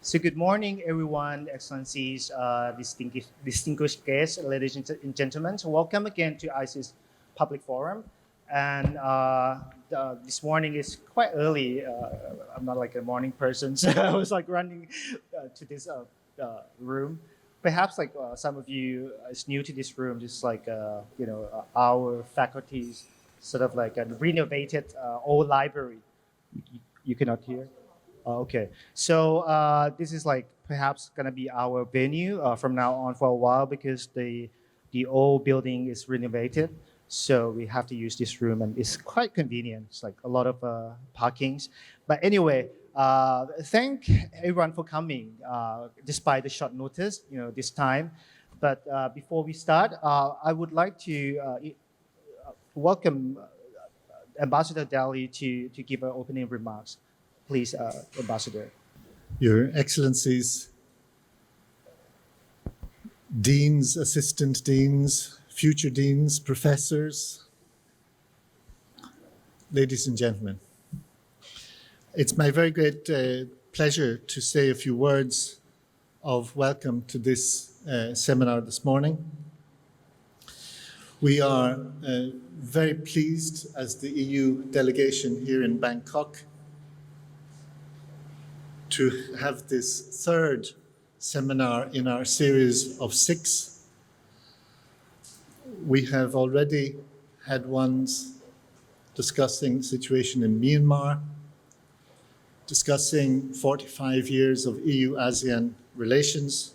So good morning, everyone, Excellencies, distinguished guests, ladies and gentlemen. So welcome again to ICE's public forum. And this morning is quite early. I'm not like a morning person, so I was like running to this room. Perhaps like some of you is new to this room, just like our faculties sort of like a renovated old library. You cannot hear. Oh, okay. So this is like perhaps gonna be our venue from now on for a while because the old building is renovated. So we have to use this room, and it's quite convenient. It's like a lot of parkings. But anyway, thank everyone for coming despite the short notice. This time. But before we start, I would like to welcome Ambassador Daly to give our opening remarks. Please, Ambassador. Your Excellencies, deans, assistant deans, future deans, professors, ladies and gentlemen. It's my very great pleasure to say a few words of welcome to this seminar this morning. We are very pleased as the EU delegation here in Bangkok to have this third seminar in our series of 6. We have already had ones discussing the situation in Myanmar, discussing 45 years of EU-ASEAN relations,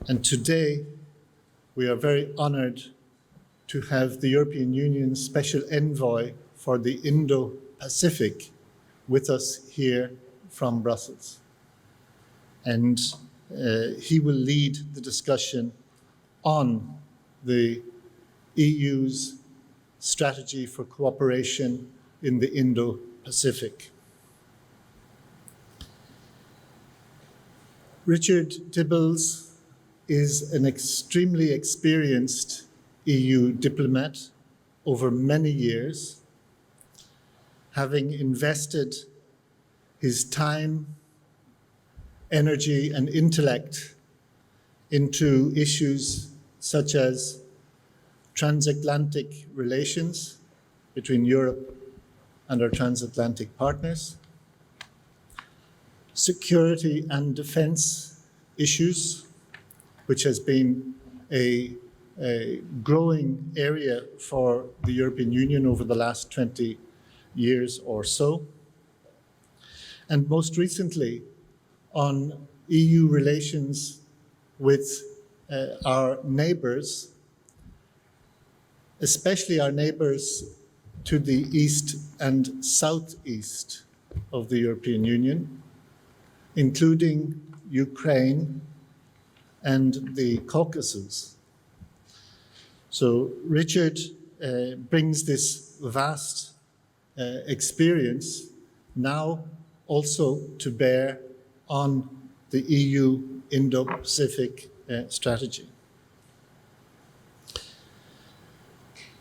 and today we are very honored to have the European Union's Special Envoy for the Indo-Pacific with us here from Brussels. And he will lead the discussion on the EU's strategy for cooperation in the Indo-Pacific. Richard Tibbles is an extremely experienced EU diplomat over many years, having invested his time, energy, and intellect into issues such as transatlantic relations between Europe and our transatlantic partners, security and defense issues, which has been a growing area for the European Union over the last 20 years or so, and most recently on EU relations with our neighbors, especially our neighbors to the east and southeast of the European Union, including Ukraine and the Caucasus. So Richard brings this vast experience now also to bear on the EU Indo-Pacific strategy.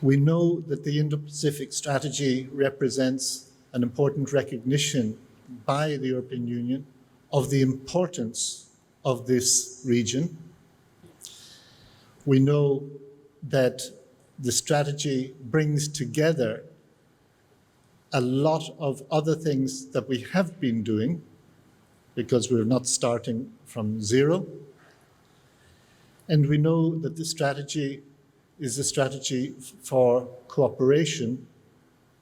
We know that the Indo-Pacific strategy represents an important recognition by the European Union of the importance of this region. We know that the strategy brings together a lot of other things that we have been doing, because we're not starting from zero. And we know that the strategy is a strategy for cooperation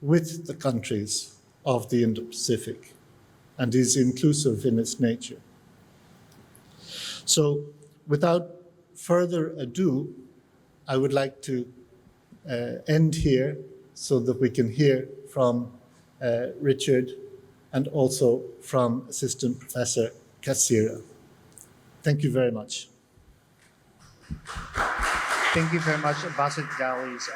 with the countries of the Indo-Pacific and is inclusive in its nature. So without further ado, I would like to end here so that we can hear from Richard and also from Assistant Professor Kassira. Thank you very much. Thank you very much, Ambassador Dalis.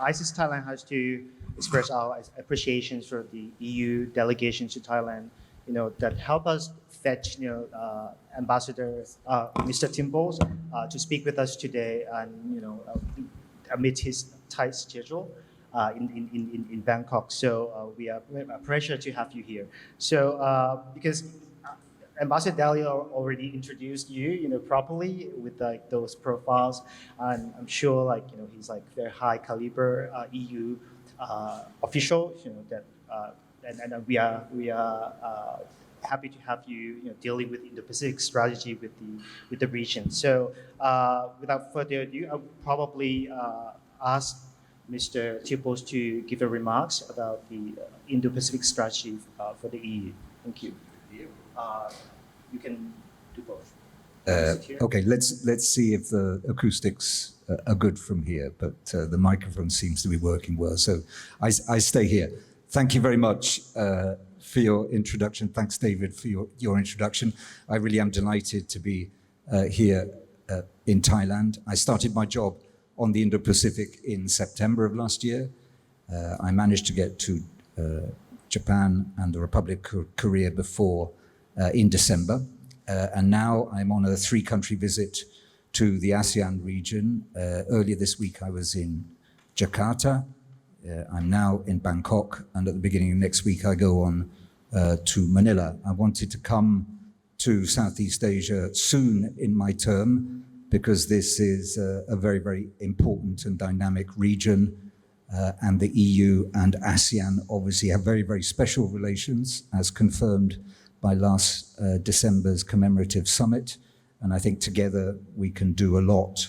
ISIS Thailand has to express our appreciation for the EU delegation to Thailand, that help us fetch, Ambassador Mr. Timbals to speak with us today, and amid his tight schedule in Bangkok. So we are a pleasure to have you here. So because Ambassador Dalio already introduced you, properly with like those profiles, and I'm sure he's like very high caliber EU official, that and we are happy to have you, dealing with Indo-Pacific strategy with the region. So without further ado, I would probably ask Mr. Tipos to give a remarks about the Indo-Pacific strategy for the EU. Thank you. You can do both. Sit here. Okay, let's see if the acoustics are good from here, but the microphone seems to be working well. So I stay here. Thank you very much for your introduction. Thanks, David, for your introduction. I really am delighted to be here in Thailand. I started my job on the Indo-Pacific in September of last year. I managed to get to Japan and the Republic of Korea before in December. And now I'm on a 3-country visit to the ASEAN region. Earlier this week, I was in Jakarta. I'm now in Bangkok. And at the beginning of next week, I go on to Manila. I wanted to come to Southeast Asia soon in my term because this is a very, very important and dynamic region. And the EU and ASEAN obviously have very, very special relations, as confirmed by last December's commemorative summit. And I think together we can do a lot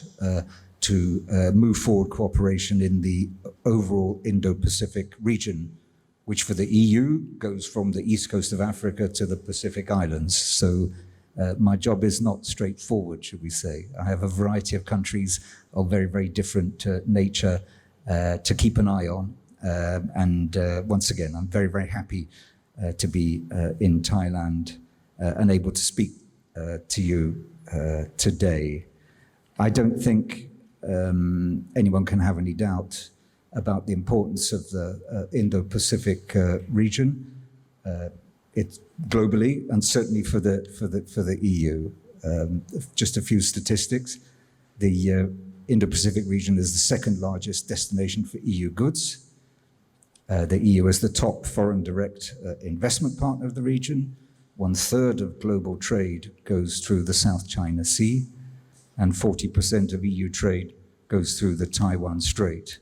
to move forward cooperation in the overall Indo-Pacific region, which for the EU goes from the east coast of Africa to the Pacific Islands. So my job is not straightforward, should we say. I have a variety of countries of very, very different nature to keep an eye on. And once again, I'm very, very happy to be in Thailand and able to speak to you today. I don't think anyone can have any doubt about the importance of the Indo-Pacific region. It's globally and certainly for the EU. Just a few statistics. The Indo-Pacific region is the second largest destination for EU goods. The EU is the top foreign direct investment partner of the region. 1/3 of global trade goes through the South China Sea, and 40% of EU trade goes through the Taiwan Strait.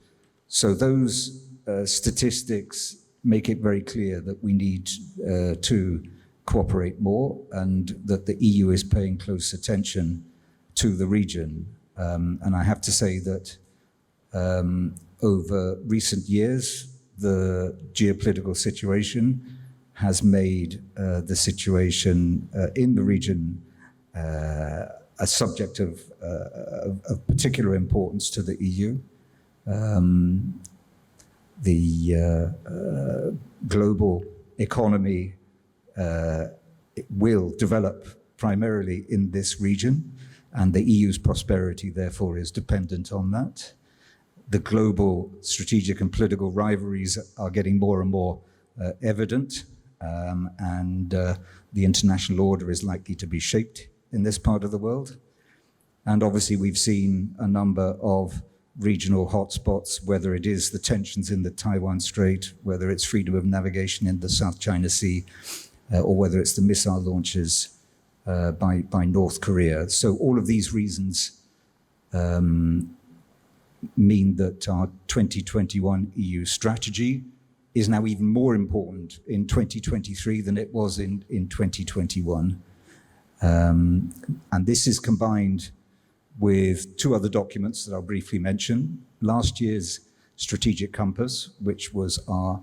So those statistics make it very clear that we need to cooperate more and that the EU is paying close attention to the region. And I have to say that over recent years, the geopolitical situation has made the situation in the region a subject of particular importance to the EU. The global economy will develop primarily in this region, and the EU's prosperity, therefore, is dependent on that. The global strategic and political rivalries are getting more and more evident, and the international order is likely to be shaped in this part of the world. And obviously, we've seen a number of regional hotspots, whether it is the tensions in the Taiwan Strait, whether it's freedom of navigation in the South China Sea, or whether it's the missile launches by North Korea. So all of these reasons mean that our 2021 EU strategy is now even more important in 2023 than it was in 2021. And this is combined with 2 other documents that I'll briefly mention. Last year's Strategic Compass, which was our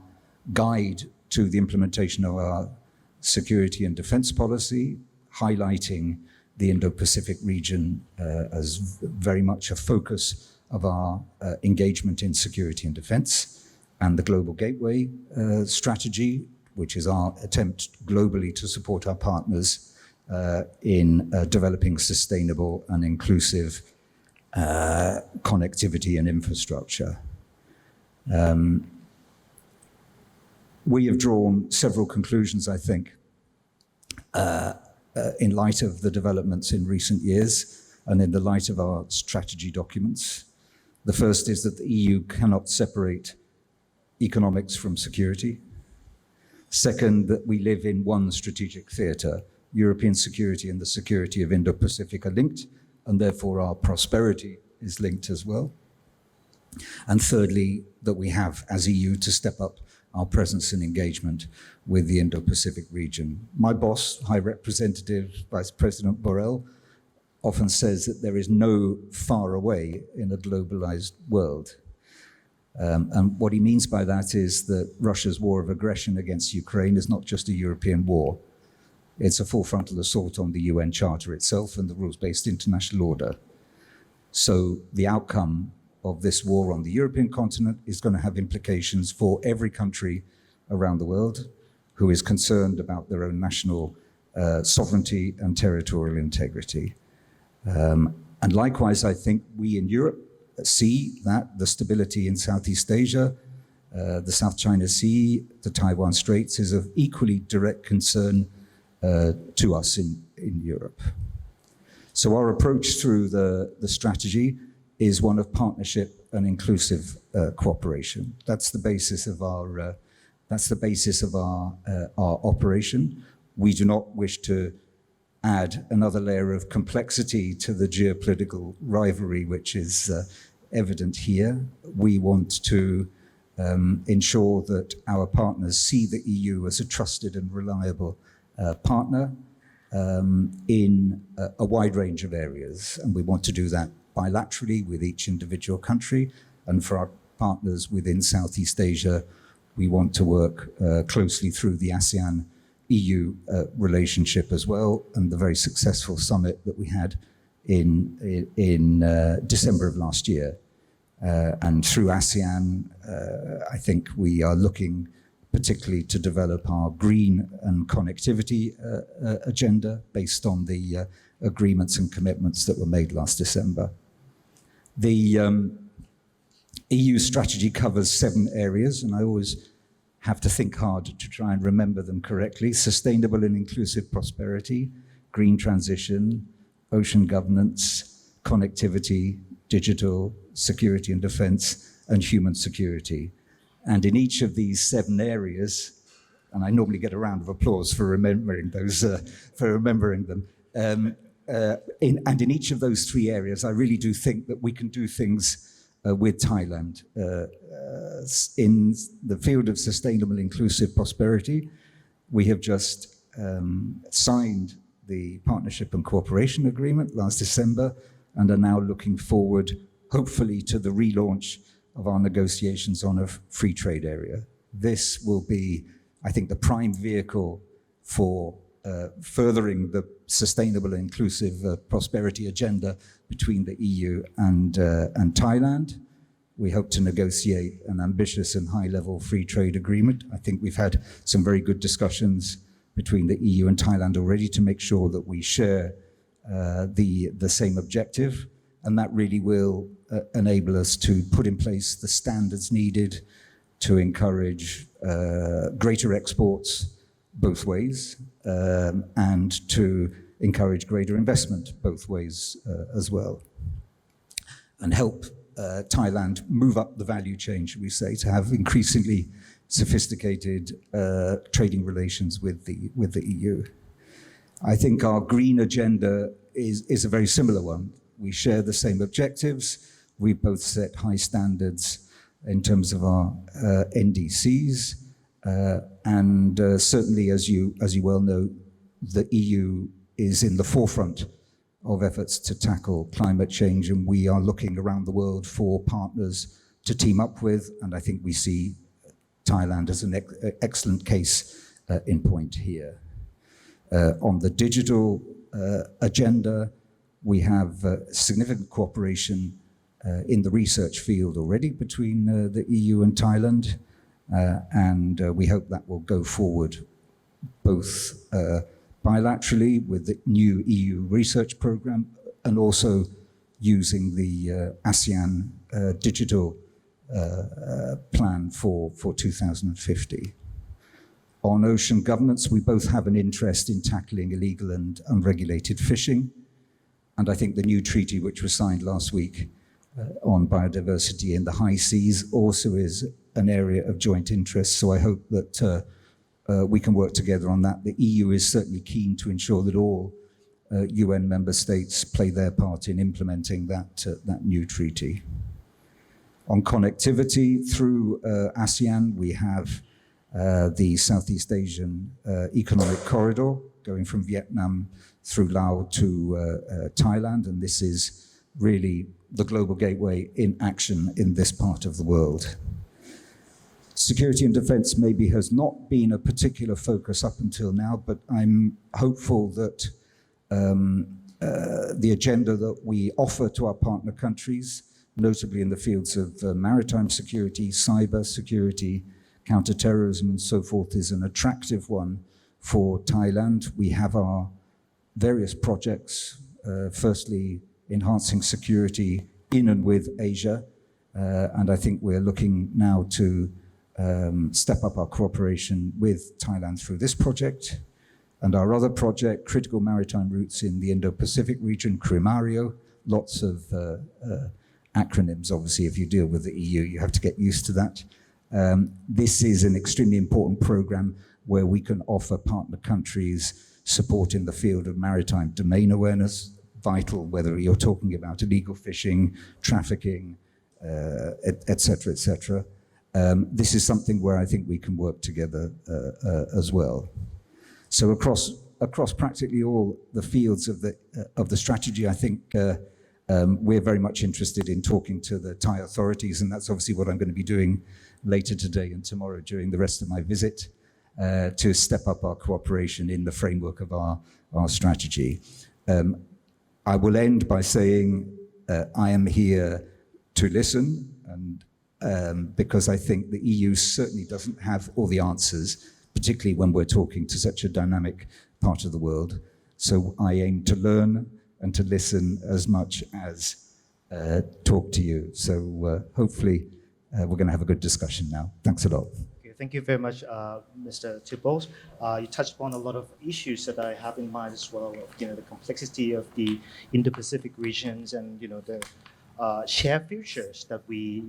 guide to the implementation of our security and defense policy, highlighting the Indo-Pacific region as very much a focus of our engagement in security and defense, and the Global Gateway strategy, which is our attempt globally to support our partners in developing sustainable and inclusive connectivity and infrastructure. We have drawn several conclusions, I think, in light of the developments in recent years and in the light of our strategy documents. The first is that the EU cannot separate economics from security. Second, that we live in one strategic theatre, European security and the security of Indo-Pacific are linked, and therefore our prosperity is linked as well. And thirdly, that we have, as EU, to step up our presence and engagement with the Indo-Pacific region. My boss, High Representative Vice President Borrell, often says that there is no far away in a globalized world. And what he means by that is that Russia's war of aggression against Ukraine is not just a European war. It's a full frontal assault on the UN Charter itself and the rules-based international order. So the outcome of this war on the European continent is going to have implications for every country around the world who is concerned about their own national sovereignty and territorial integrity. And likewise, I think we in Europe see that the stability in Southeast Asia, the South China Sea, the Taiwan Straits is of equally direct concern to us in Europe. So our approach through the strategy is one of partnership and inclusive cooperation. That's the basis of our operation. We do not wish to add another layer of complexity to the geopolitical rivalry, which is evident here. We want to ensure that our partners see the EU as a trusted and reliable partner in a wide range of areas. And we want to do that bilaterally with each individual country. And for our partners within Southeast Asia, we want to work closely through the ASEAN-EU relationship as well, and the very successful summit that we had in December of last year. And through ASEAN, I think we are looking particularly to develop our green and connectivity agenda based on the agreements and commitments that were made last December. The EU strategy covers 7 areas, and I always have to think hard to try and remember them correctly: sustainable and inclusive prosperity, green transition, ocean governance, connectivity, digital, security and defense, and human security. And in each of these 7 areas, and I normally get a round of applause for remembering those, them, and in each of those 3 areas, I really do think that we can do things with Thailand. In the field of sustainable inclusive prosperity, we have just signed the Partnership and Cooperation Agreement last December and are now looking forward, hopefully, to the relaunch of our negotiations on a free trade area. This will be, I think, the prime vehicle for furthering the sustainable and inclusive prosperity agenda between the EU and Thailand. We hope to negotiate an ambitious and high-level free trade agreement. I think we've had some very good discussions between the EU and Thailand already to make sure that we share the same objective, and that really will enable us to put in place the standards needed to encourage greater exports both ways, and to encourage greater investment both ways as well, and help Thailand move up the value chain, should we say, to have increasingly sophisticated trading relations with the EU. I think our green agenda is a very similar one. We share the same objectives. We both set high standards in terms of our NDCs, and certainly, as you well know, the EU is in the forefront of efforts to tackle climate change, and we are looking around the world for partners to team up with, and I think we see Thailand as an excellent case in point here. On the digital agenda, we have significant cooperation in the research field already between the EU and Thailand, and we hope that will go forward both bilaterally with the new EU research program and also using the ASEAN digital plan for 2050. On ocean governance, we both have an interest in tackling illegal and unregulated fishing. And I think the new treaty, which was signed last week on biodiversity in the high seas, also is an area of joint interest. So I hope that we can work together on that. The EU is certainly keen to ensure that all UN member states play their part in implementing that new treaty. On connectivity through ASEAN, we have the Southeast Asian Economic Corridor going from Vietnam through Laos to Thailand, and this is really the global gateway in action in this part of the world. Security and defense maybe has not been a particular focus up until now, but I'm hopeful that the agenda that we offer to our partner countries, notably in the fields of maritime security, cyber security, counterterrorism and so forth, is an attractive one for Thailand. We have our various projects, firstly enhancing security in and with Asia, and I think we're looking now to step up our cooperation with Thailand through this project. And our other project, critical maritime routes in the Indo-Pacific region, CRIMARIO, lots of acronyms, obviously, if you deal with the EU, you have to get used to that. This is an extremely important program where we can offer partner countries support in the field of maritime domain awareness, vital, whether you're talking about illegal fishing, trafficking, et cetera, et cetera. This is something where I think we can work together as well. So across practically all the fields of the strategy, I think we're very much interested in talking to the Thai authorities, and that's obviously what I'm going to be doing later today and tomorrow during the rest of my visit, to step up our cooperation in the framework of our strategy. I will end by saying I am here to listen, and because I think the EU certainly doesn't have all the answers, particularly when we're talking to such a dynamic part of the world. So I aim to learn and to listen as much as talk to you. So hopefully we're going to have a good discussion now. Thanks a lot. Okay, thank you very much, Mr. Tipples. You touched upon a lot of issues that I have in mind as well, of, the complexity of the Indo-Pacific regions and, the shared futures that we,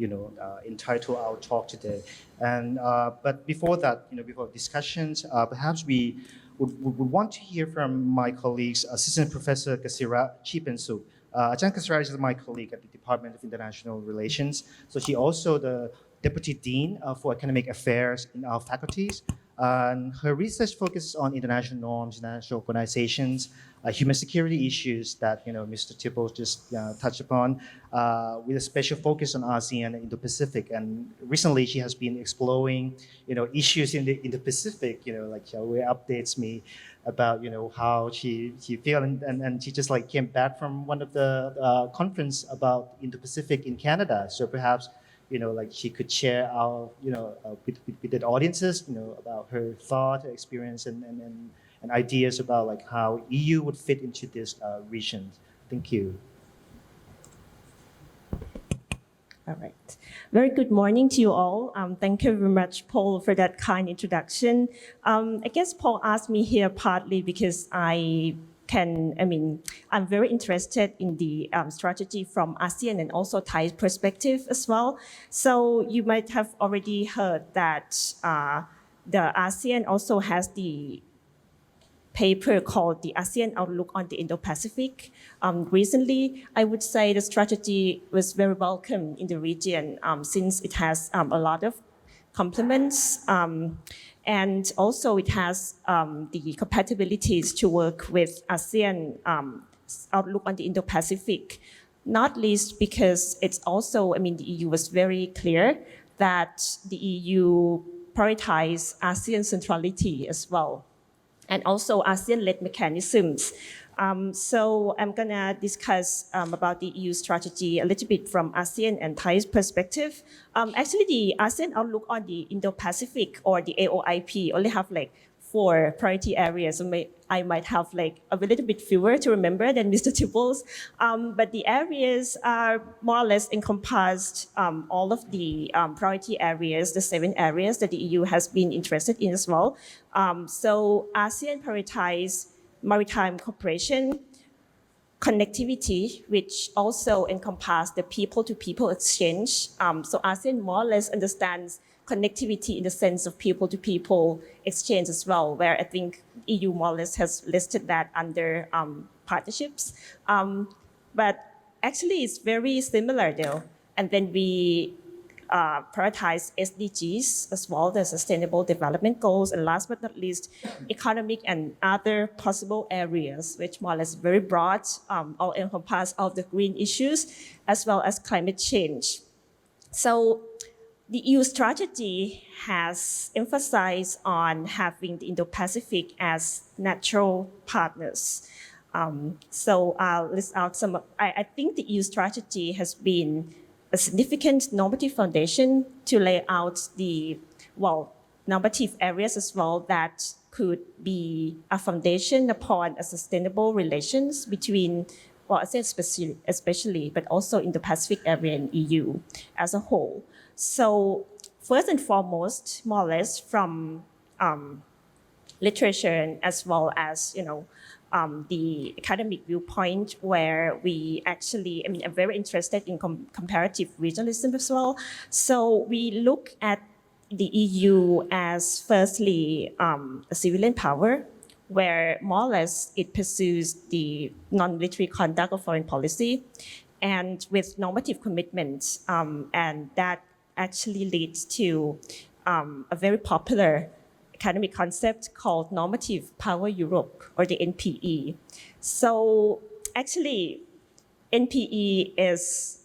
entitle our talk today. And but before that, before discussions, perhaps we would want to hear from my colleagues, Assistant Professor Kasira Chipensuk. Ajahn Kasira is my colleague at the Department of International Relations. So she also the Deputy Dean for Academic Affairs in our faculties. And her research focuses on international norms, international organizations, human security issues that Mr. Tipples just touched upon, with a special focus on ASEAN and Indo-Pacific. And recently, she has been exploring, issues in the Indo-Pacific. Like she updates me about how she feels, and she just came back from one of the conference about Indo-Pacific in Canada. So perhaps she could share our, with the audiences, about her thought, experience, and ideas about how EU would fit into this region. Thank you. All right. Very good morning to you all. Thank you very much, Paul, for that kind introduction. I guess Paul asked me here partly because I'm very interested in the strategy from ASEAN and also Thai's perspective as well. So you might have already heard that the ASEAN also has the paper called the ASEAN Outlook on the Indo-Pacific. Recently, I would say the strategy was very welcome in the region since it has a lot of complements. And also it has the compatibilities to work with ASEAN Outlook on the Indo-Pacific, not least because it's also, the EU was very clear that the EU prioritizes ASEAN centrality as well, and also ASEAN-led mechanisms. So I'm gonna discuss about the EU strategy a little bit from ASEAN and Thai's perspective. Actually, the ASEAN Outlook on the Indo-Pacific, or the AOIP, only have 4 priority areas. I might have a little bit fewer to remember than Mr. Tipples, but the areas are more or less encompassed all of the priority areas, the 7 areas that the EU has been interested in as well. So ASEAN prioritizes maritime cooperation, connectivity, which also encompasses the people-to-people exchange. So ASEAN more or less understands connectivity in the sense of people-to-people exchange as well, where I think EU more or less has listed that under partnerships. But actually, it's very similar though. And then we prioritize SDGs as well, the Sustainable Development Goals, and last but not least, economic and other possible areas, which more or less very broad, all encompass all the green issues, as well as climate change. So the EU strategy has emphasized on having the Indo-Pacific as natural partners. So I'll list out some. I think the EU strategy has been a significant normative foundation to lay out the, normative areas as well that could be a foundation upon a sustainable relations between, I say especially, but also in the Pacific area and EU as a whole. So first and foremost, more or less from literature and as well as, the academic viewpoint where we actually, are very interested in comparative regionalism as well. So we look at the EU as firstly a civilian power, where more or less it pursues the non-military conduct of foreign policy and with normative commitments, and that actually leads to a very popular academic concept called Normative Power Europe, or the NPE. So actually, NPE is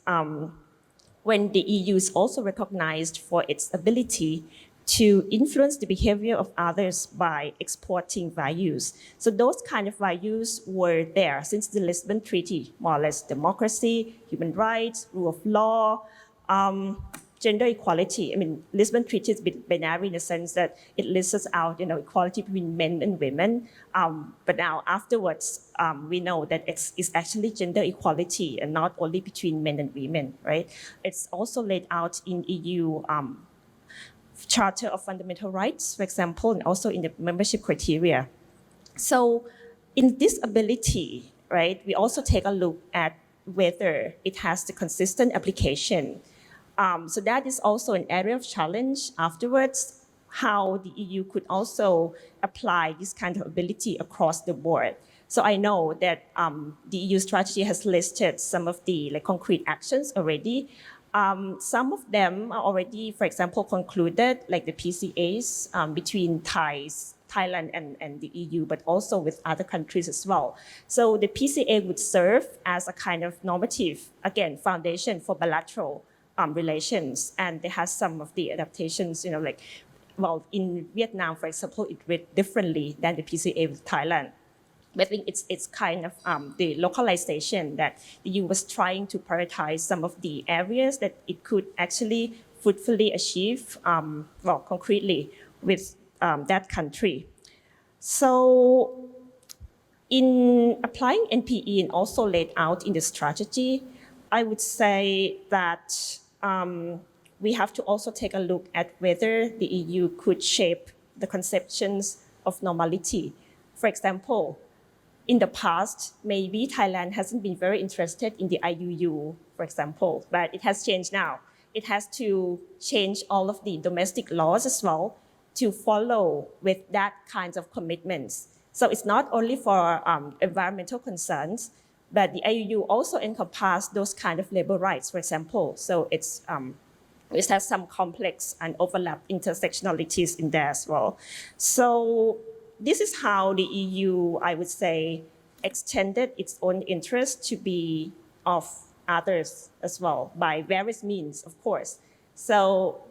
when the EU is also recognized for its ability to influence the behavior of others by exporting values. So those kind of values were there since the Lisbon Treaty, more or less democracy, human rights, rule of law, gender equality. Lisbon Treaty is binary in the sense that it lists out, equality between men and women. But now afterwards, we know that it's actually gender equality and not only between men and women, right? It's also laid out in EU Charter of Fundamental Rights, for example, and also in the membership criteria. So in this ability, right, we also take a look at whether it has the consistent application. So that is also an area of challenge afterwards, how the EU could also apply this kind of ability across the board. So I know that the EU strategy has listed some of the concrete actions already. Some of them are already, for example, concluded, like the PCAs between Thailand and the EU, but also with other countries as well. So the PCA would serve as a kind of normative, again, foundation for bilateral relations, and they have some of the adaptations, in Vietnam, for example, it read differently than the PCA with Thailand. But I think it's kind of the localization that the EU was trying to prioritize some of the areas that it could actually fruitfully achieve, concretely with that country. So in applying NPE and also laid out in the strategy, I would say that we have to also take a look at whether the EU could shape the conceptions of normality. For example, in the past, maybe Thailand hasn't been very interested in the IUU, for example, but it has changed now. It has to change all of the domestic laws as well to follow with that kinds of commitments. So it's not only for environmental concerns, but the IUU also encompasses those kind of labor rights, for example. So it has some complex and overlap intersectionalities in there as well. So this is how the EU, I would say, extended its own interest to be of others as well by various means, of course. So,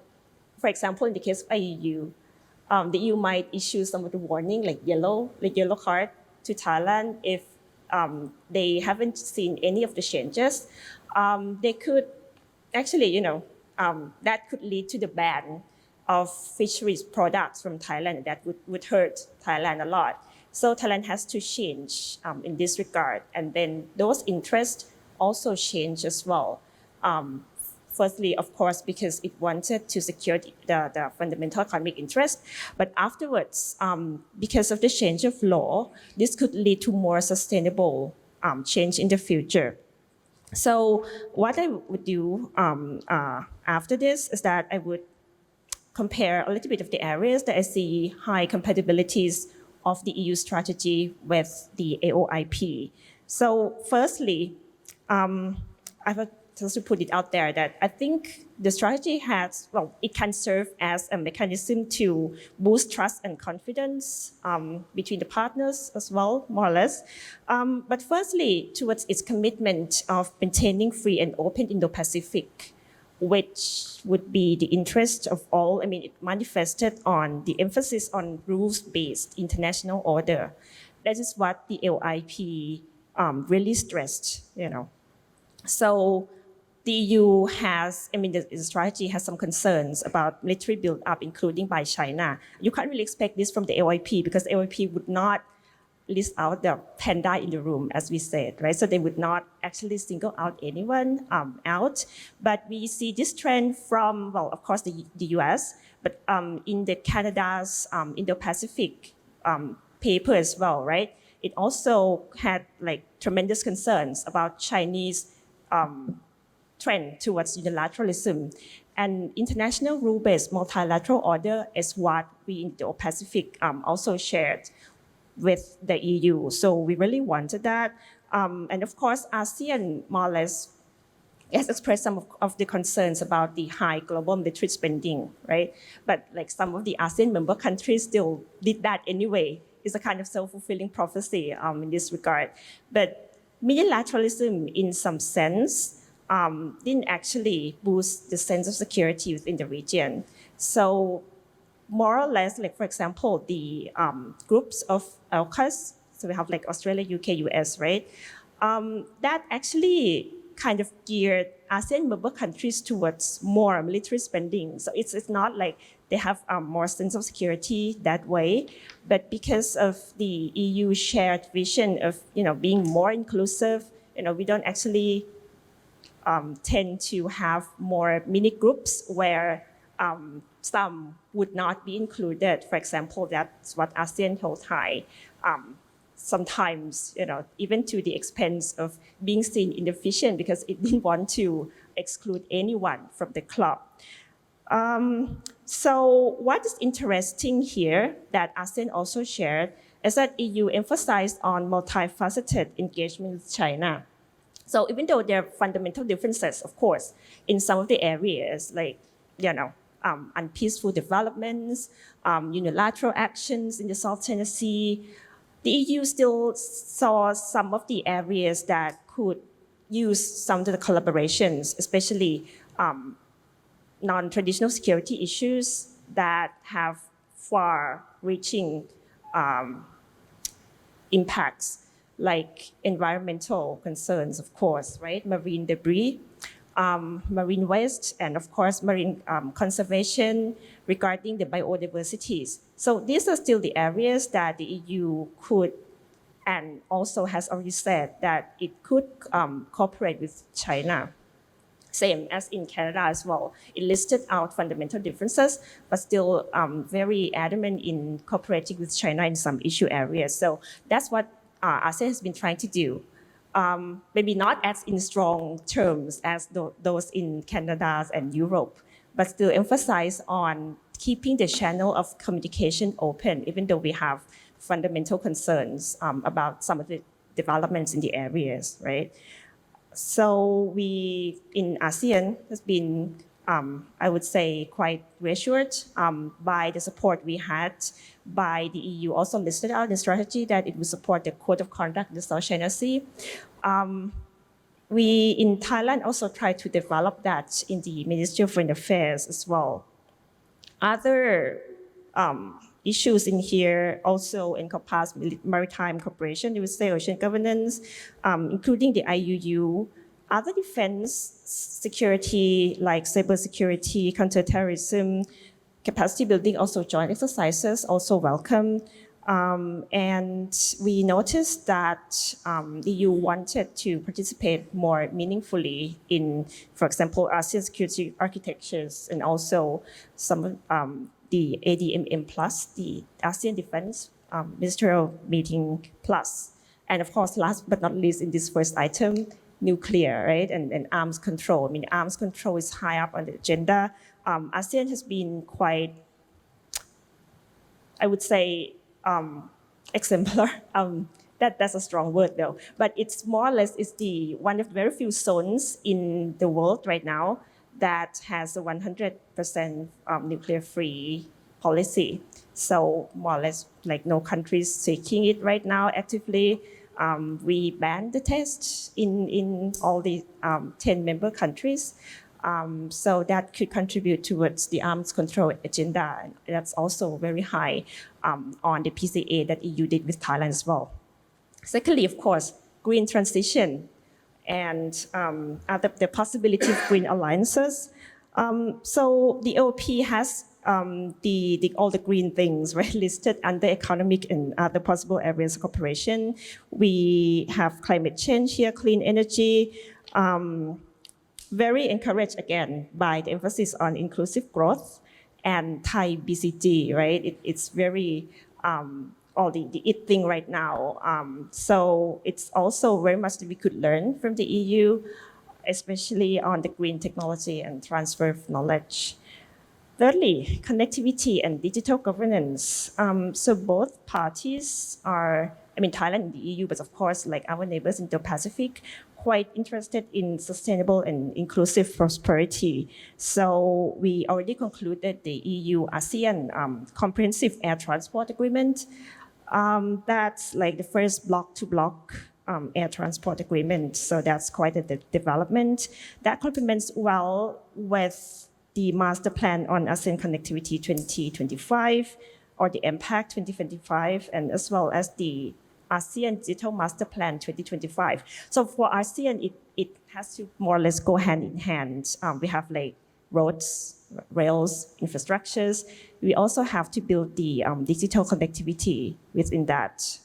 for example, in the case of IUU, the EU might issue some of the warning, like yellow card to Thailand if they haven't seen any of the changes. They could actually, that could lead to the ban of fisheries products from Thailand. That would hurt Thailand a lot. So Thailand has to change in this regard. And then those interests also change as well. Firstly, of course, because it wanted to secure the fundamental economic interest. But afterwards, because of the change of law, this could lead to more sustainable change in the future. So what I would do after this is that I would compare a little bit of the areas that I see high compatibilities of the EU strategy with the AOIP. So firstly, I have just to put it out there that I think the strategy has, well, it can serve as a mechanism to boost trust and confidence between the partners as well, more or less. But firstly, towards its commitment of maintaining free and open Indo-Pacific, which would be the interest of all. I mean, it manifested on the emphasis on rules-based international order. That is what the LIP really stressed, So the EU has, the strategy has some concerns about military build-up, including by China. You can't really expect this from the LIP because the LIP would not list out the panda in the room, as we said, right? So they would not actually single out anyone out. But we see this trend from, well, of course, the US, but in the Canada's Indo-Pacific paper as well, right? It also had like tremendous concerns about Chinese trend towards unilateralism. And international rule-based multilateral order is what we in the Pacific also shared with the EU. So we really wanted that. And of course, ASEAN more or less has expressed some of the concerns about the high global military spending, right? But like some of the ASEAN member countries still did that anyway. It's a kind of self-fulfilling prophecy in this regard. But multilateralism in some sense didn't actually boost the sense of security within the region. So more or less, like for example, the groups of AUKUS, so we have like Australia, UK, US, right? That actually kind of geared ASEAN member countries towards more military spending. So it's not like they have more sense of security that way, but because of the EU shared vision of being more inclusive, we don't actually tend to have more mini groups where some would not be included. For example, that's what ASEAN held high. Sometimes, even to the expense of being seen inefficient because it didn't want to exclude anyone from the club. So what is interesting here that ASEAN also shared is that EU emphasized on multifaceted engagement with China. So even though there are fundamental differences, of course, in some of the areas, like, unpeaceful developments, unilateral actions in the South China Sea, the EU still saw some of the areas that could use some of the collaborations, especially non-traditional security issues that have far-reaching impacts, like environmental concerns, of course, right? Marine debris, marine waste, and of course, marine conservation regarding the biodiversities. So these are still the areas that the EU could, and also has already said that it could cooperate with China. Same as in Canada as well. It listed out fundamental differences, but still very adamant in cooperating with China in some issue areas. So that's what ASEAN has been trying to do. Maybe not as in strong terms as those in Canada and Europe, but still emphasize on keeping the channel of communication open, even though we have fundamental concerns about some of the developments in the areas, right? So we, in ASEAN, has been, I would say, quite reassured by the support we had by the EU. Also listed out in the strategy that it would support the Code of Conduct in the South China Sea. We, in Thailand, also try to develop that in the Ministry of Foreign Affairs as well. Other issues in here also encompass maritime cooperation, you would say ocean governance, including the IUU, other defense security like cybersecurity, counterterrorism, capacity building, also joint exercises, also welcome. And we noticed that the EU wanted to participate more meaningfully in, for example, ASEAN security architectures and also some the ADMM plus, the ASEAN Defense Ministerial Meeting plus. And of course, last but not least in this first item, nuclear, right, and arms control. I mean, arms control is high up on the agenda. ASEAN has been quite, I would say, exemplar. That's a strong word though, but it's more or less is the one of the very few zones in the world right now that has a 100% nuclear-free policy. So more or less, like no countries seeking it right now actively. We banned the test in all the 10 member countries. So that could contribute towards the arms control agenda. And that's also very high on the PCA that EU did with Thailand as well. Secondly, of course, green transition and the possibility of green alliances. So the OP has all the green things right, listed under economic and other possible areas of cooperation. We have climate change here, clean energy, very encouraged again by the emphasis on inclusive growth and Thai BCG, right? It's very all the it thing right now. So it's also very much that we could learn from the EU, especially on the green technology and transfer of knowledge. Thirdly, connectivity and digital governance. So both parties are, I mean, Thailand and the EU, but of course, like our neighbors in Indo-Pacific, quite interested in sustainable and inclusive prosperity. So we already concluded the EU-ASEAN Comprehensive Air Transport Agreement. That's like the first block-to-block air transport agreement. So that's quite a development. That complements well with the Master Plan on ASEAN Connectivity 2025, or the MPAC 2025, and as well as the ASEAN Digital Master Plan 2025. So for ASEAN, it has to more or less go hand in hand. We have like roads, rails, infrastructures. We also have to build the digital connectivity within that.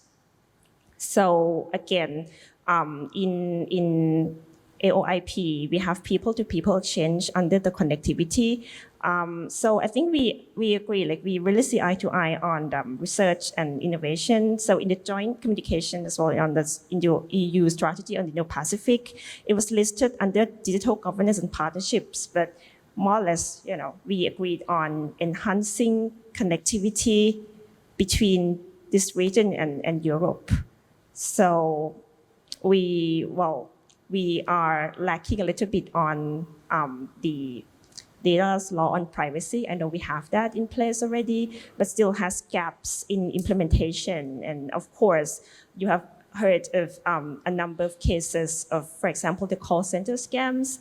So again, in AOIP, we have people-to-people exchange under the connectivity. So I think we agree, like we really see eye to eye on research and innovation. So in the joint communication as well on the EU strategy on the Indo-Pacific, it was listed under digital governance and partnerships, but more or less, you know, we agreed on enhancing connectivity between this region and Europe. So we are lacking a little bit on the data's law on privacy. I know we have that in place already, but still has gaps in implementation. And of course, you have heard of a number of cases of, for example, the call center scams.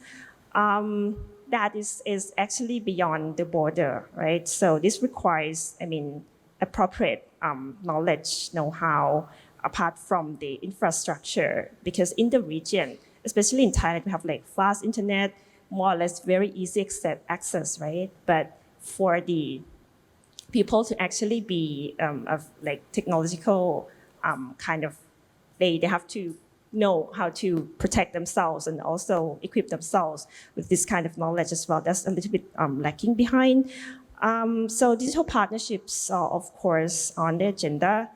That is actually beyond the border, right? So this requires, I mean, appropriate knowledge, know-how, apart from the infrastructure, because in the region, especially in Thailand, we have like fast internet, more or less very easy access, right? But for the people to actually be of like technological kind of, they have to know how to protect themselves and also equip themselves with this kind of knowledge as well. That's a little bit lacking behind. So digital partnerships are of course on the agenda.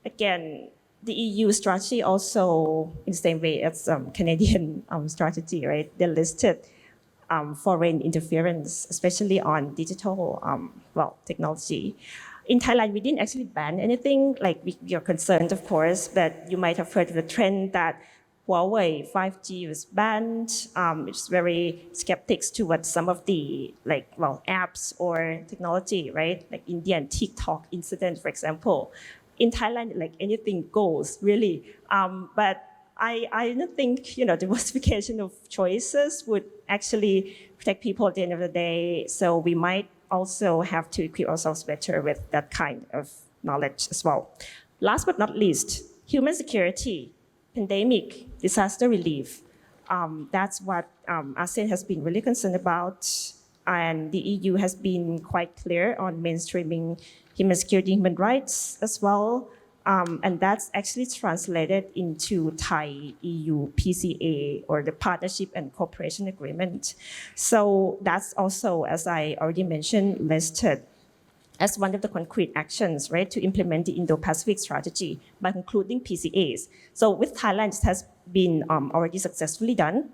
Again, the EU strategy also, in the same way as Canadian strategy, right? They listed foreign interference, especially on digital, technology. In Thailand, we didn't actually ban anything. Like we are concerned, of course, but you might have heard of the trend that Huawei 5G was banned. It's very skeptics towards some of the apps or technology, right? Like Indian TikTok incident, for example. In Thailand, like anything goes, really. But I don't think, diversification of choices would actually protect people at the end of the day. So we might also have to equip ourselves better with that kind of knowledge as well. Last but not least, human security, pandemic, disaster relief. That's what ASEAN has been really concerned about. And the EU has been quite clear on mainstreaming human security, human rights as well. And that's actually translated into Thai EU PCA, or the Partnership and Cooperation Agreement. So that's also, as I already mentioned, listed. as one of the concrete actions, right, to implement the Indo-Pacific strategy by concluding PCAs. So with Thailand, it has been already successfully done.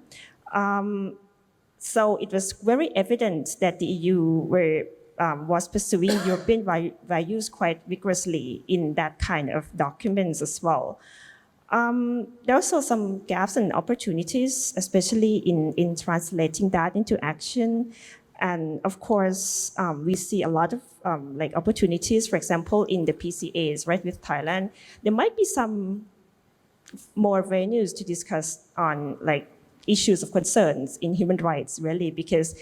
So it was very evident that the EU was pursuing European values quite vigorously in that kind of documents as well. There are also some gaps and opportunities, especially in translating that into action. And of course, we see a lot of like opportunities, for example, in the PCAs, right, with Thailand. There might be some more venues to discuss on like issues of concerns in human rights, really, because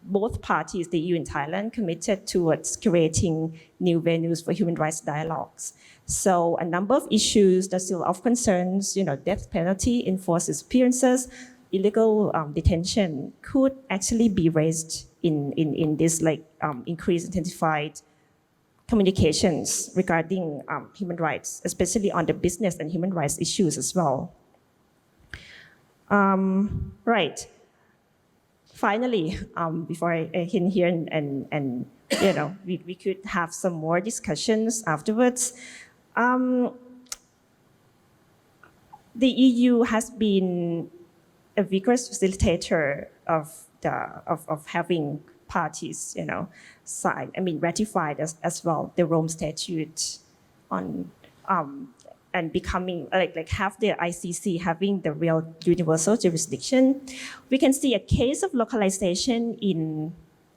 both parties, the EU and Thailand, committed towards creating new venues for human rights dialogues. So a number of issues that still of concerns, death penalty, enforced disappearances, illegal detention could actually be raised in this like increased intensified communications regarding human rights, especially on the business and human rights issues as well. Right. Finally, before I end here and we could have some more discussions afterwards. The EU has been a vigorous facilitator of having parties, sign, ratified as well the Rome Statute on and becoming like have the ICC having the real universal jurisdiction. We can see a case of localization in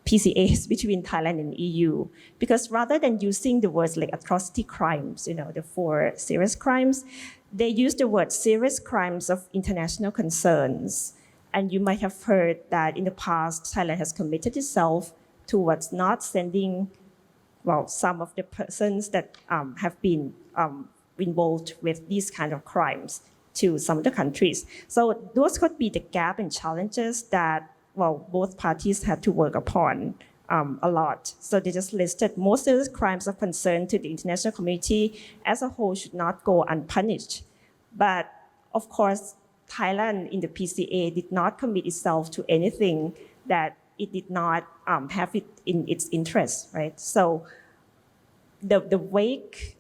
PCAs between Thailand and EU, because rather than using the words like atrocity crimes, the 4 serious crimes, they use the word serious crimes of international concerns. And you might have heard that in the past, Thailand has committed itself towards not sending, some of the persons that have been involved with these kind of crimes to some of the countries. So those could be the gap and challenges that, both parties had to work upon a lot. So they just listed most of the crimes of concern to the international community as a whole should not go unpunished. But of course, Thailand in the PCA did not commit itself to anything that it did not have it in its interest, right? So the vague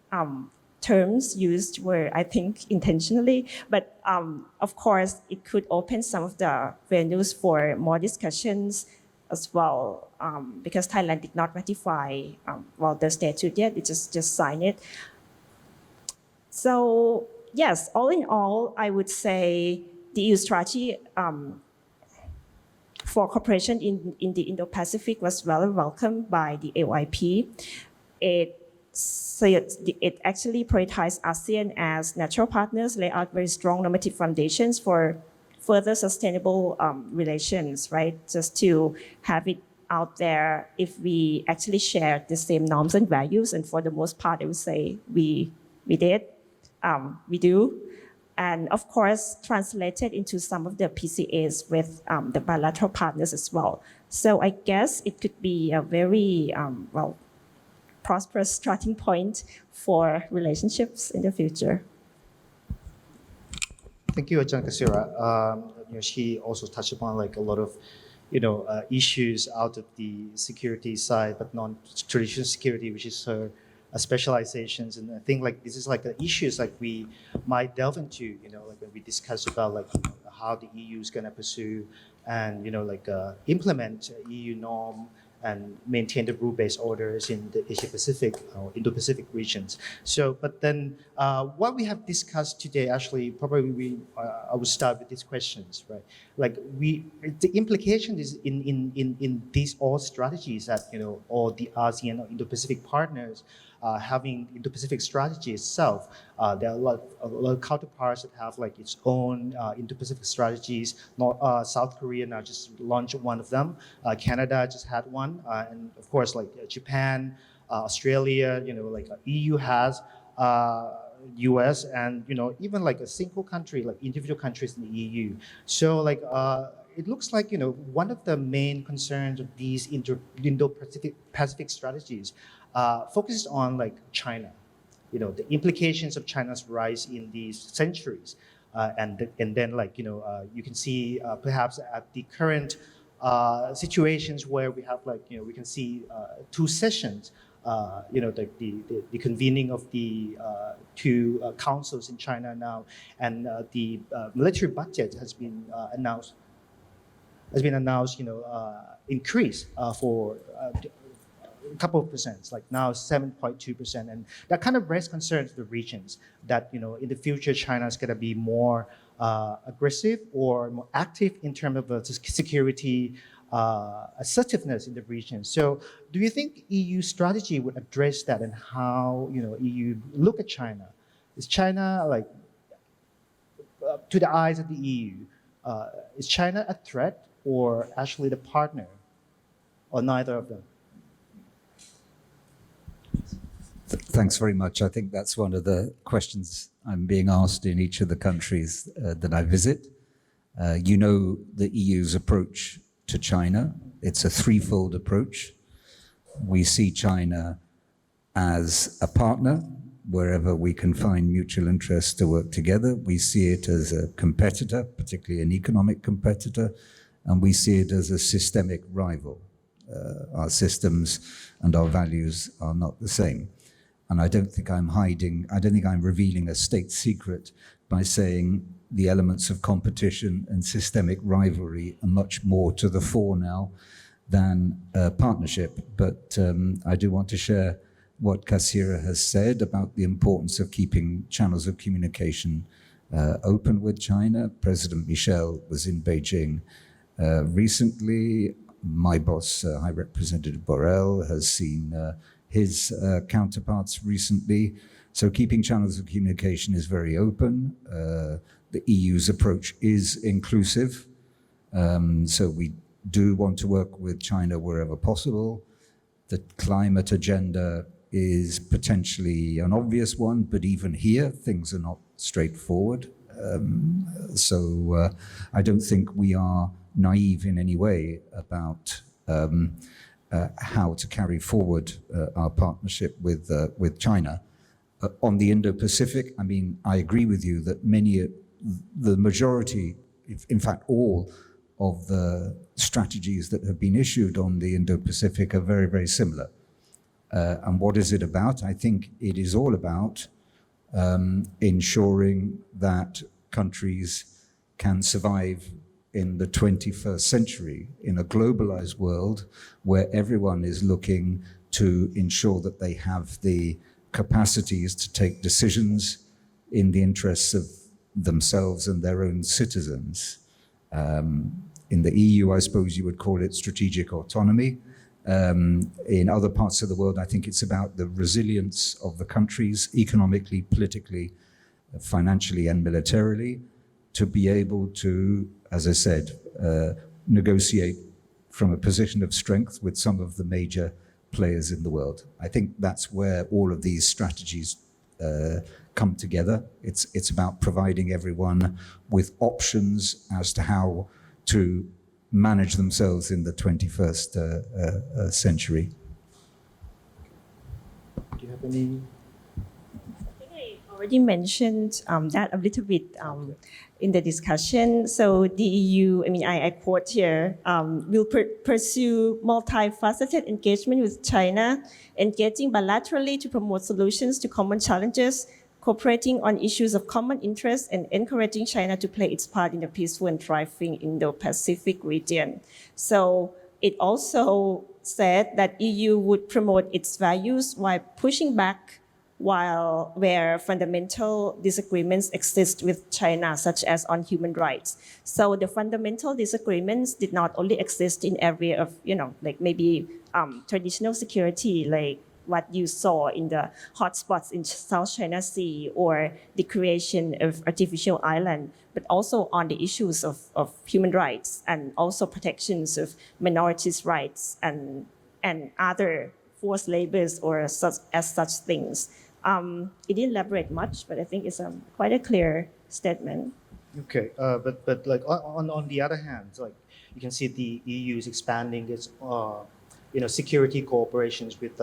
terms used were, I think, intentionally, but of course, it could open some of the venues for more discussions as well, because Thailand did not ratify the statute yet, it just signed it. So yes, all in all, I would say the EU strategy for cooperation in the Indo-Pacific was well welcomed by the AOIP. It actually prioritized ASEAN as natural partners, lay out very strong normative foundations for further sustainable relations, right? Just to have it out there if we actually share the same norms and values, and for the most part, I would say we did, we do. And of course, translated into some of the PCAs with the bilateral partners as well. So I guess it could be a very, prosperous starting point for relationships in the future. Thank you, Ajahn Kasira. She also touched upon like a lot of, issues out of the security side, but non-traditional security, which is her specializations. And I think like this is like the issues like we might delve into, like when we discuss about like how the EU is going to pursue and implement EU norm and maintain the rule-based orders in the Asia-Pacific or Indo-Pacific regions. So, but then what we have discussed today, actually, probably I would start with these questions, right? Like the implication is in these all strategies that, all the ASEAN or Indo-Pacific partners having Indo-Pacific strategy itself. There are a lot of counterparts that have like its own Indo-Pacific strategies. South Korea now just launched one of them. Canada just had one, and of course like Japan, Australia. EU has. US and even like a single country, like individual countries in the EU. So it looks like one of the main concerns of these Indo-Pacific strategies focuses on like China, the implications of China's rise in these centuries, and then you can see perhaps at the current situations where we have we can see 2 sessions the convening of the two councils in China now, and the military budget has been announced. Increase for a couple of percent, like now 7.2%, and that kind of raised concerns to the regions that in the future China is going to be more aggressive or more active in terms of security assertiveness in the region. So, do you think EU strategy would address that, and how EU look at China? Is China like to the eyes of the EU? Is China a threat or actually the partner, or neither of them? Thanks very much. I think that's one of the questions I'm being asked in each of the countries that I visit. You know the EU's approach to China. It's a threefold approach. We see China as a partner wherever we can find mutual interests to work together. We see it as a competitor, particularly an economic competitor, and we see it as a systemic rival. Our systems and our values are not the same. And I don't think I'm revealing a state secret by saying the elements of competition and systemic rivalry are much more to the fore now than partnership. But I do want to share what Kassira has said about the importance of keeping channels of communication open with China. President Michel was in Beijing recently. My boss, High Representative Borrell, has seen his counterparts recently. So keeping channels of communication is very open. The EU's approach is inclusive. So we do want to work with China wherever possible. The climate agenda is potentially an obvious one, but even here, things are not straightforward. So I don't think we are naive in any way about how to carry forward our partnership with China. On the Indo-Pacific, I mean, I agree with you that the majority, in fact all of the strategies that have been issued on the Indo-Pacific are very, very similar. And what is it about? I think it is all about ensuring that countries can survive in the 21st century, in a globalized world where everyone is looking to ensure that they have the capacities to take decisions in the interests of themselves and their own citizens. In the EU, I suppose you would call it strategic autonomy. In other parts of the world, I think it's about the resilience of the countries, economically, politically, financially, and militarily, to be able to, as I said, negotiate from a position of strength with some of the major players in the world. I think that's where all of these strategies come together. It's about providing everyone with options as to how to manage themselves in the 21st century. Do you have any? I think I already mentioned that a little bit in the discussion. So the EU, I mean, I quote here, will pursue multifaceted engagement with China, engaging bilaterally to promote solutions to common challenges, cooperating on issues of common interest, and encouraging China to play its part in the peaceful and thriving Indo-Pacific region. So it also said that EU would promote its values while pushing back where fundamental disagreements exist with China, such as on human rights. So the fundamental disagreements did not only exist in area of, like maybe traditional security, like what you saw in the hotspots in South China Sea or the creation of artificial island, but also on the issues of human rights and also protections of minorities' rights and other forced labors or such things. It didn't elaborate much, but I think it's quite a clear statement. Okay, but like on the other hand, like you can see the EU is expanding its security cooperations with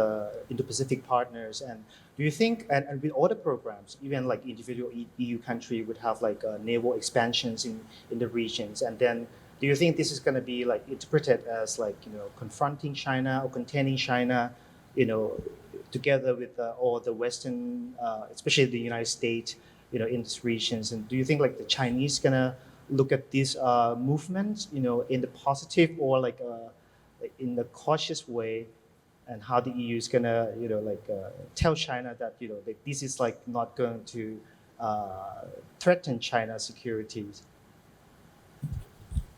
Indo-Pacific partners, and do you think and with other programs, even like individual EU country would have like naval expansions in the regions, and then do you think this is going to be like interpreted as like confronting China or containing China, together with all the Western, especially the United States, in these regions. And do you think like the Chinese gonna look at this movement, in the positive or like in the cautious way, and how the EU is gonna, tell China that that this is like not going to threaten China's security?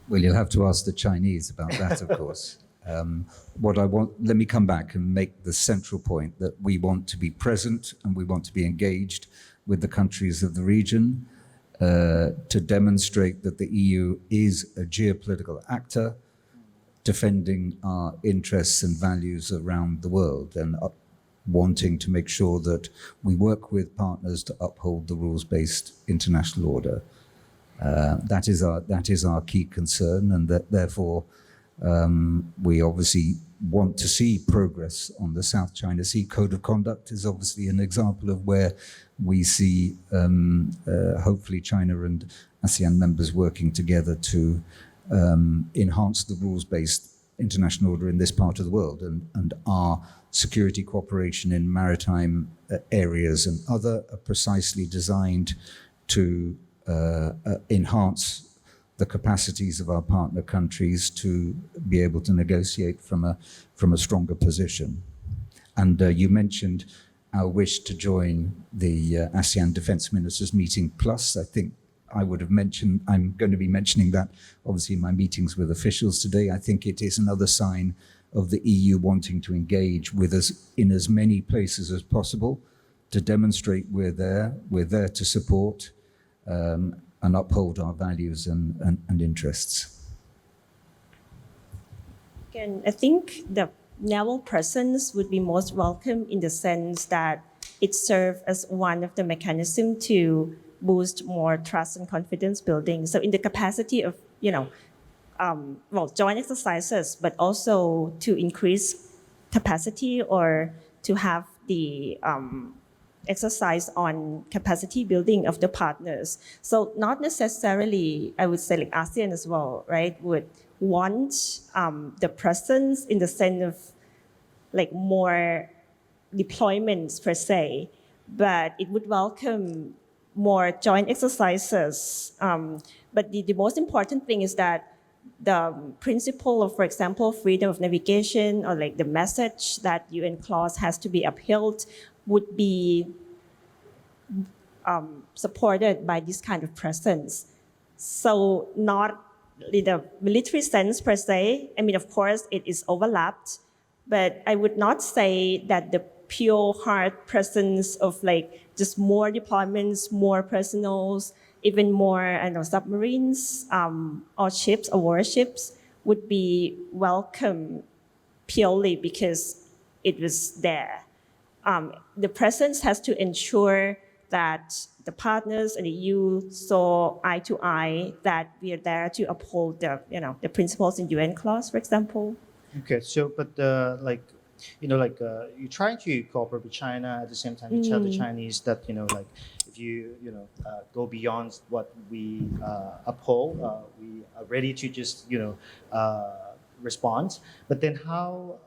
Well, you'll have to ask the Chinese about that, of course. Let me come back and make the central point that we want to be present and we want to be engaged with the countries of the region to demonstrate that the EU is a geopolitical actor defending our interests and values around the world and wanting to make sure that we work with partners to uphold the rules-based international order. That is our key concern, and that therefore we obviously want to see progress on the South China Sea. Code of Conduct is obviously an example of where we see hopefully China and ASEAN members working together to enhance the rules-based international order in this part of the world, and our security cooperation in maritime areas and other are precisely designed to enhance the capacities of our partner countries to be able to negotiate from a stronger position. And you mentioned our wish to join the ASEAN Defence Ministers meeting plus. I think I would have mentioned, I'm going to be mentioning that obviously in my meetings with officials today. I think it is another sign of the EU wanting to engage with us in as many places as possible to demonstrate we're there to support and uphold our values and interests. Again, I think the naval presence would be most welcome in the sense that it serves as one of the mechanisms to boost more trust and confidence building. So in the capacity of, joint exercises, but also to increase capacity or to have the exercise on capacity building of the partners. So not necessarily, I would say like ASEAN as well, right, would want the presence in the sense of like more deployments per se, but it would welcome more joint exercises. But the most important thing is that the principle of, for example, freedom of navigation or like the message that UN clause has to be upheld would be supported by this kind of presence. So not in the military sense per se. I mean, of course, it is overlapped, but I would not say that the pure hard presence of like just more deployments, more personals, even more submarines or ships or warships would be welcome purely because it was there. The presence has to ensure that the partners and the EU saw eye to eye that we are there to uphold the principles in UN clause, for example. Okay, so but you're trying to cooperate with China at the same time. You tell the Chinese that if you go beyond what we uphold, we are ready to just respond. But then how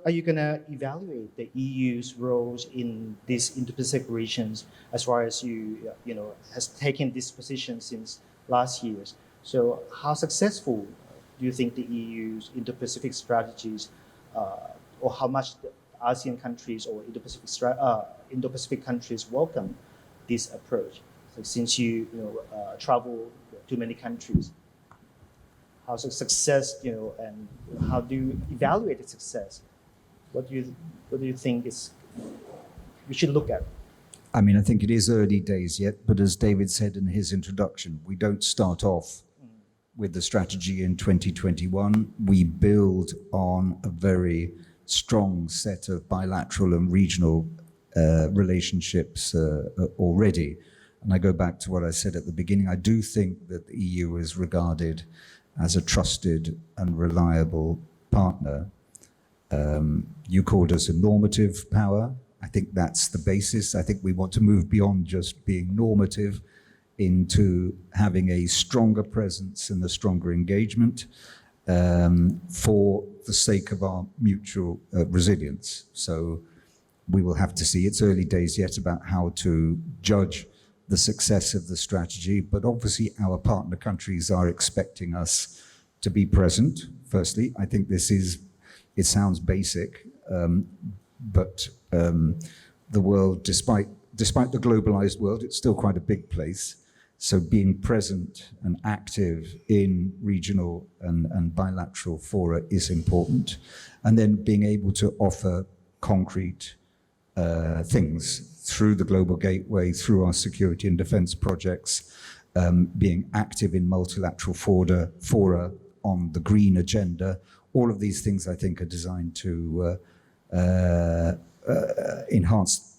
are you going to evaluate the EU's roles in these Indo-Pacific regions as far as you has taken this position since last years? So how successful do you think the EU's Indo-Pacific strategies, or how much the ASEAN countries or Indo-Pacific countries welcome this approach? So since you travel to many countries, how's the success, and how do you evaluate the success? What do you think we should look at? I mean, I think it is early days yet, but as David said in his introduction, we don't start off with the strategy in 2021. We build on a very strong set of bilateral and regional relationships already. And I go back to what I said at the beginning. I do think that the EU is regarded as a trusted and reliable partner. You called us a normative power. I think that's the basis. I think we want to move beyond just being normative into having a stronger presence and a stronger engagement for the sake of our mutual resilience. So we will have to see. It's early days yet about how to judge the success of the strategy, but obviously our partner countries are expecting us to be present. Firstly, I think it sounds basic, but the world, despite the globalized world, it's still quite a big place. So being present and active in regional and bilateral fora is important. And then being able to offer concrete things through the Global Gateway, through our security and defense projects, being active in multilateral fora on the green agenda. All of these things, I think, are designed to enhance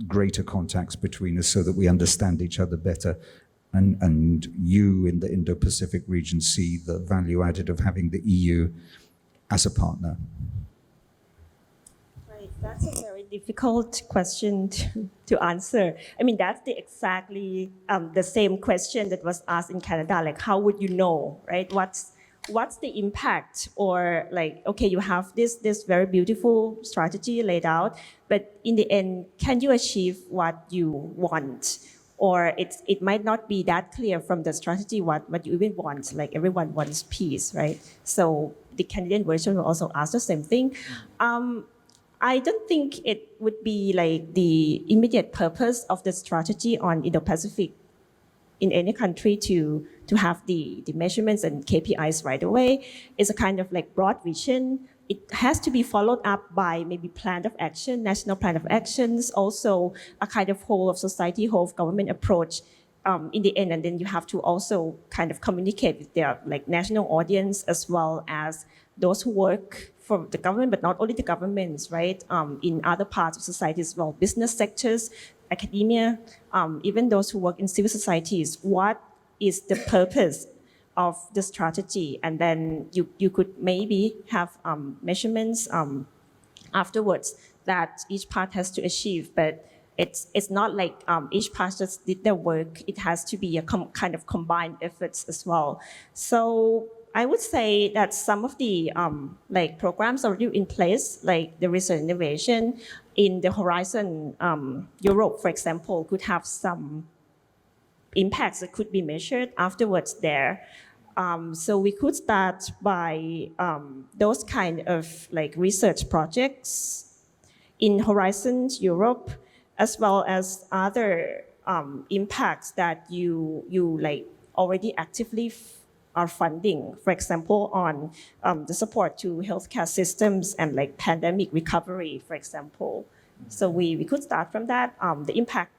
greater contacts between us so that we understand each other better. And you in the Indo-Pacific region see the value added of having the EU as a partner. Right, that's a very difficult question to answer. I mean, that's exactly the same question that was asked in Canada. Like, how would you know, right? What's the impact? Or like, okay, you have this very beautiful strategy laid out, but in the end, can you achieve what you want? Or it might not be that clear from the strategy what you even want. Like everyone wants peace, right? So the Canadian version will also ask the same thing. I don't think it would be like the immediate purpose of the strategy on Indo-Pacific in any country to have the measurements and KPIs right away. It's a kind of like broad vision. It has to be followed up by maybe plan of action, national plan of actions, also a kind of whole of society, whole of government approach in the end. And then you have to also kind of communicate with their like national audience as well as those who work for the government, but not only the governments, right? In other parts of society as well, business sectors, academia, even those who work in civil societies. What is the purpose of the strategy? And then you could maybe have measurements afterwards that each part has to achieve. But it's not like each part just did their work. It has to be a kind of combined efforts as well. So I would say that some of the like programs already in place, like the research and innovation in the Horizon Europe, for example, could have some impacts that could be measured afterwards there. So we could start by those kind of like research projects in Horizon Europe, as well as other impacts that you like already actively are funding, for example, on the support to healthcare systems and like pandemic recovery, for example. So we could start from that. The impact,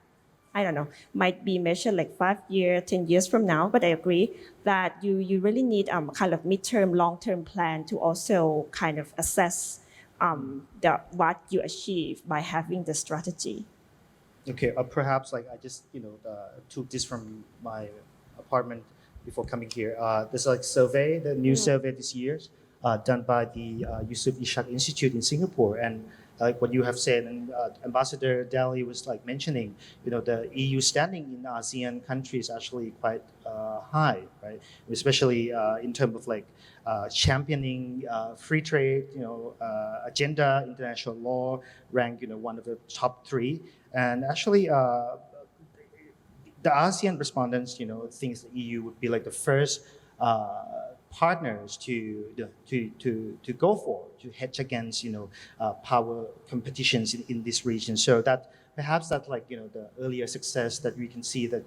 I don't know, might be measured like 5 years, 10 years from now, but I agree that you really need a kind of midterm, long-term plan to also kind of assess what you achieve by having the strategy. Okay, perhaps like I just took this from my apartment before coming here. There's like survey, the new survey this year, done by the Yusof Ishak Institute in Singapore, and like what you have said, and Ambassador Daly was like mentioning, the EU standing in ASEAN countries actually quite high, right? Especially in terms of like championing free trade, agenda, international law, ranked one of the top 3, and actually. The ASEAN respondents, thinks the EU would be like the first partners to go for, to hedge against, power competitions in this region. So that perhaps that like, the earlier success that we can see that,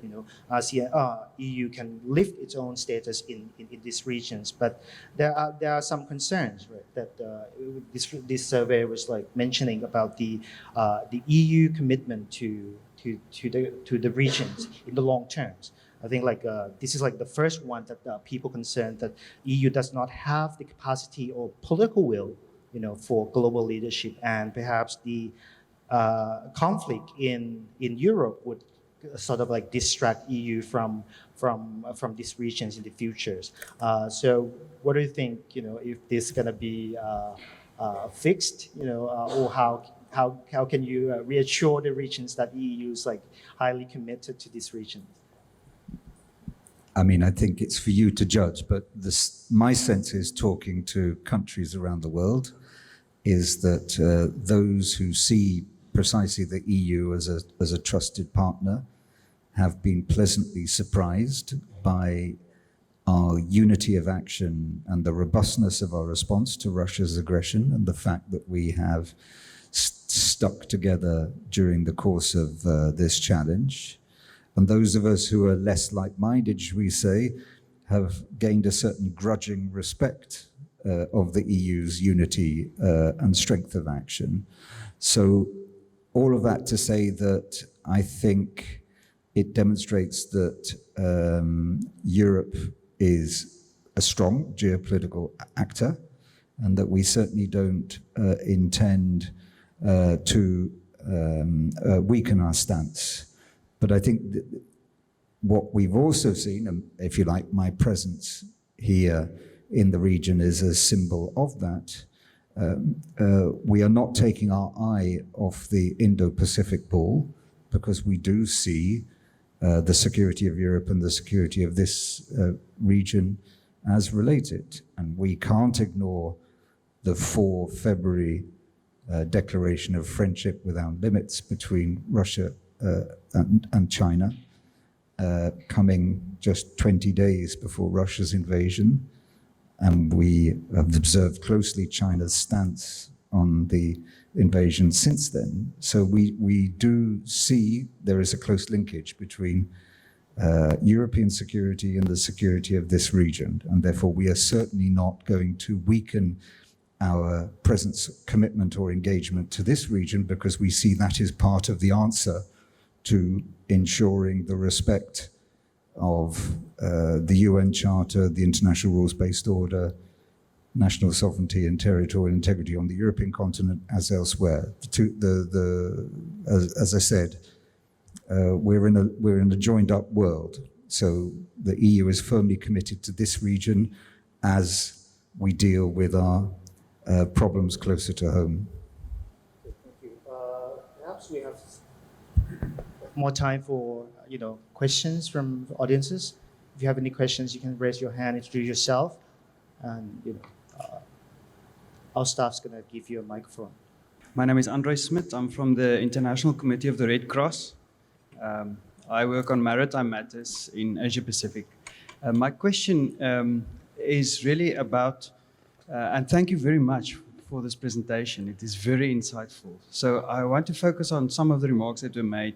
ASEAN, EU can lift its own status in these regions. But there are some concerns, right, that this survey was like mentioning about the EU commitment to the regions in the long terms. I think like this is like the first one that people concerned that EU does not have the capacity or political will, for global leadership, and perhaps the conflict in Europe would sort of like distract EU from these regions in the futures. So what do you think? If this is gonna be fixed, or how can you reassure the regions that EU is like highly committed to this region? I mean, I think it's for you to judge, but my sense is talking to countries around the world is that those who see precisely the EU as a trusted partner have been pleasantly surprised by our unity of action and the robustness of our response to Russia's aggression, and the fact that we have stuck together during the course of this challenge. And those of us who are less like-minded, should we say, have gained a certain grudging respect of the EU's unity and strength of action. So all of that to say that I think it demonstrates that Europe is a strong geopolitical actor, and that we certainly don't intend to weaken our stance. But I think that what we've also seen, and if you like, my presence here in the region is a symbol of that. We are not taking our eye off the Indo-Pacific ball, because we do see the security of Europe and the security of this region as related. And we can't ignore the 4 February declaration of friendship without limits between Russia and China, coming just 20 days before Russia's invasion. And we have observed closely China's stance on the invasion since then. So we do see there is a close linkage between European security and the security of this region. And therefore, we are certainly not going to weaken our presence, commitment, or engagement to this region, because we see that is part of the answer to ensuring the respect of the UN Charter, the international rules-based order, national sovereignty and territorial integrity on the European continent as elsewhere. As I said, we're in a joined-up world. So the EU is firmly committed to this region as we deal with our problems closer to home. Thank you. Perhaps we have more time for questions from audiences. If you have any questions, you can raise your hand, introduce yourself, and our staff's going to give you a microphone. My name is Andre Smit. I'm from the International Committee of the Red Cross. I work on maritime matters in Asia-Pacific. My question is really about, and thank you very much for this presentation. It is very insightful. So I want to focus on some of the remarks that were made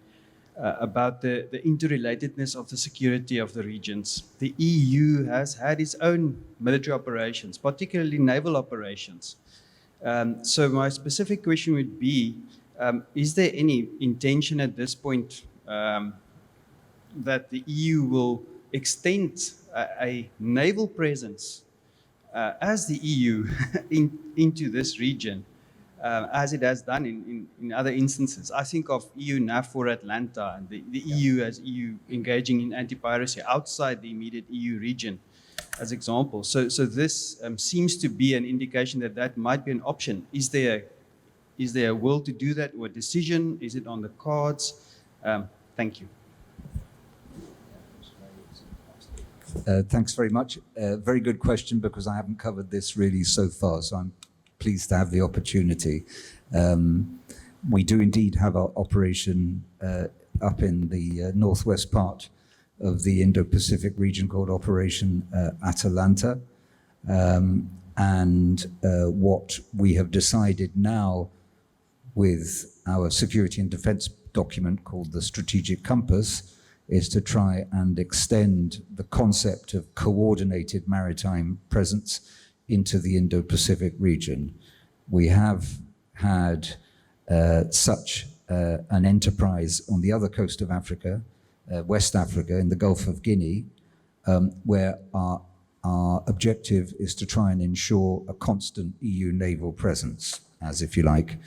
about the interrelatedness of the security of the regions. The EU has had its own military operations, particularly naval operations. So my specific question would be, is there any intention at this point that the EU will extend a naval presence as the EU into this region, as it has done in other instances? I think of EU NAVFOR Atlanta and the EU as EU engaging in anti-piracy outside the immediate EU region as examples. So this seems to be an indication that that might be an option. Is there a will to do that, or a decision? Is it on the cards? Thank you. Thanks very much. Very good question, because I haven't covered this really so far, so I'm pleased to have the opportunity. We do indeed have our operation up in the northwest part of the Indo-Pacific region called Operation Atalanta. And what we have decided now with our security and defense document called the Strategic Compass is to try and extend the concept of coordinated maritime presence into the Indo-Pacific region. We have had such an enterprise on the other coast of Africa, West Africa, in the Gulf of Guinea, where our objective is to try and ensure a constant EU naval presence, as, if you like,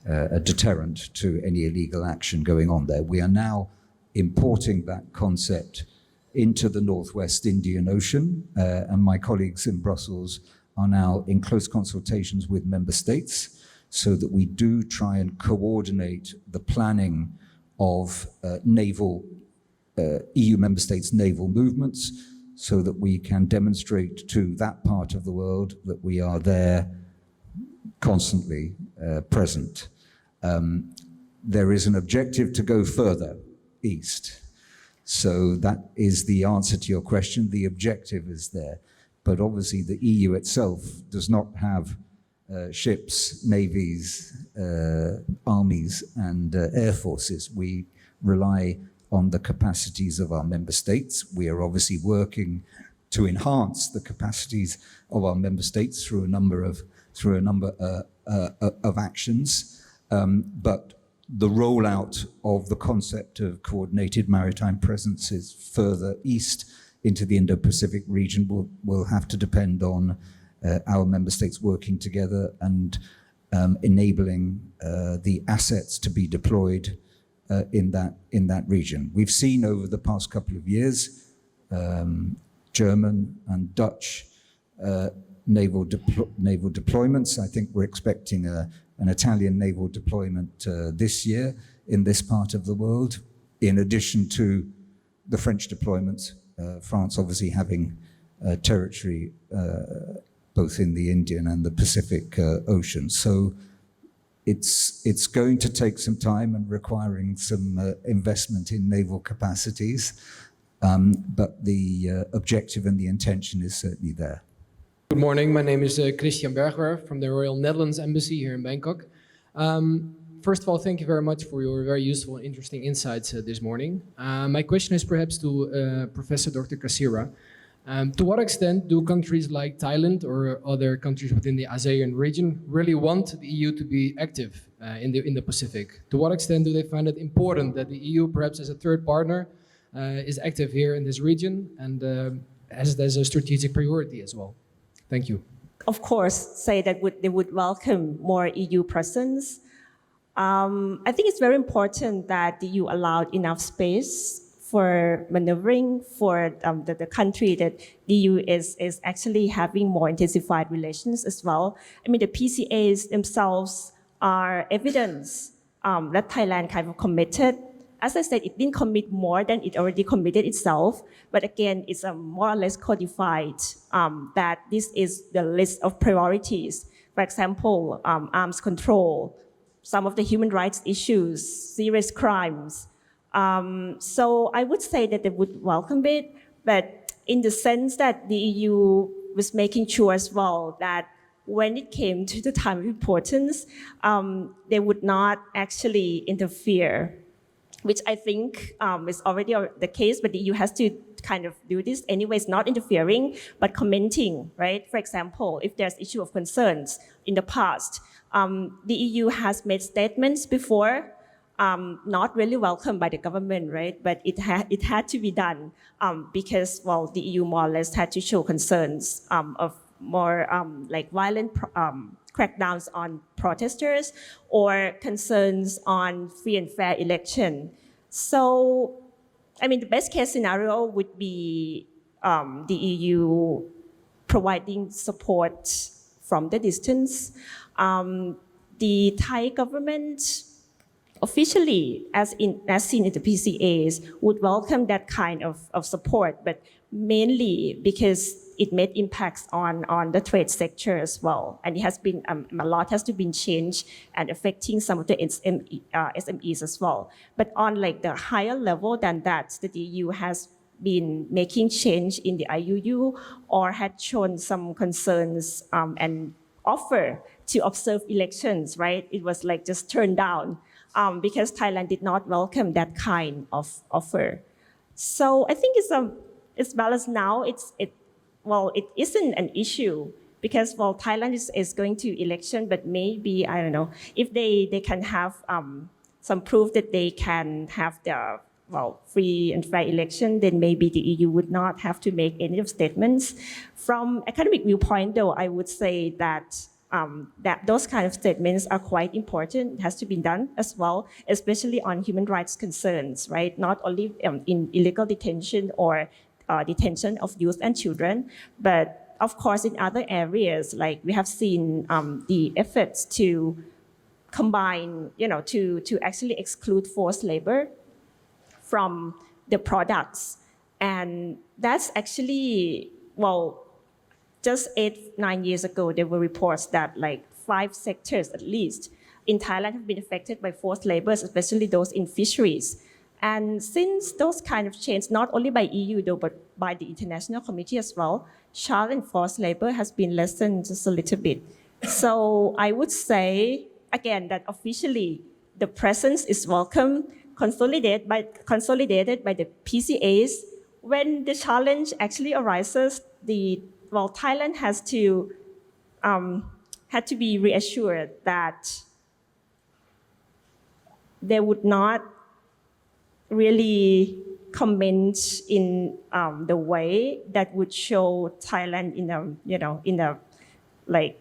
a deterrent to any illegal action going on there. We are now importing that concept into the Northwest Indian Ocean, and my colleagues in Brussels are now in close consultations with member states so that we do try and coordinate the planning of EU member states' naval movements, so that we can demonstrate to that part of the world that we are there constantly present. there is an objective to go further east. So that is the answer to your question. The objective is there. But obviously the EU itself does not have ships, navies, armies, and air forces. We rely on the capacities of our member states. We are obviously working to enhance the capacities of our member states through a number of actions. But the rollout of the concept of coordinated maritime presences further east into the Indo-Pacific region will have to depend on our member states working together and enabling the assets to be deployed in that region. We've seen over the past couple of years German and Dutch naval deployments. I think we're expecting an Italian naval deployment this year in this part of the world, in addition to the French deployments. France obviously having territory both in the Indian and the Pacific Ocean. So it's going to take some time and requiring some investment in naval capacities, but the objective and the intention is certainly there. Good morning, my name is Christian Bergwer from the Royal Netherlands Embassy here in Bangkok. First of all, thank you very much for your very useful and interesting insights this morning. My question is perhaps to Professor Dr. Kasira. To what extent do countries like Thailand or other countries within the ASEAN region really want the EU to be active in the Pacific? To what extent do they find it important that the EU, perhaps as a third partner, is active here in this region and has it as a strategic priority as well? Thank you. Of course, say that they would welcome more EU presence. I think it's very important that the EU allowed enough space for maneuvering for the country that the EU is actually having more intensified relations as well. I mean, the PCAs themselves are evidence that Thailand kind of committed. As I said, it didn't commit more than it already committed itself. But again, it's more or less codified that this is the list of priorities. For example, arms control, some of the human rights issues, serious crimes. So I would say that they would welcome it, but in the sense that the EU was making sure as well that when it came to the time of importance, they would not actually interfere, which I think is already the case, but the EU has to kind of do this anyways, not interfering, but commenting, right? For example, if there's issue of concerns in the past, the EU has made statements before, not really welcomed by the government, right? But it had to be done because, well, the EU more or less had to show concerns of more like violent crackdowns on protesters or concerns on free and fair election. So, I mean, the best case scenario would be the EU providing support from the distance. The Thai government officially, as seen in the PCAs, would welcome that kind of support, but mainly because it made impacts on the trade sector as well. And it has been, a lot has to be changed and affecting some of the SMEs as well. But on like the higher level than that, the EU has been making change in the IUU or had shown some concerns and offer to observe elections, right? It was like just turned down because Thailand did not welcome that kind of offer. So I think it's balanced now. It isn't an issue because, well, Thailand is going to election, but maybe, I don't know, if they can have some proof that they can have the, well, free and fair election, then maybe the EU would not have to make any of statements. From academic viewpoint, though, I would say that those kind of statements are quite important. It has to be done as well, especially on human rights concerns, right? Not only in illegal detention or detention of youth and children, but of course in other areas, like we have seen the efforts to combine, to actually exclude forced labor from the products. And that's actually, well, just 8-9 years ago, there were reports that like 5 sectors at least in Thailand have been affected by forced labor, especially those in fisheries. And since those kind of change, not only by EU though, but by the international community as well, child and forced labor has been lessened just a little bit. So I would say, again, that officially the presence is welcome, consolidated by the PCAs. When the challenge actually arises, Thailand had to be reassured that they would not really comment in the way that would show Thailand in a like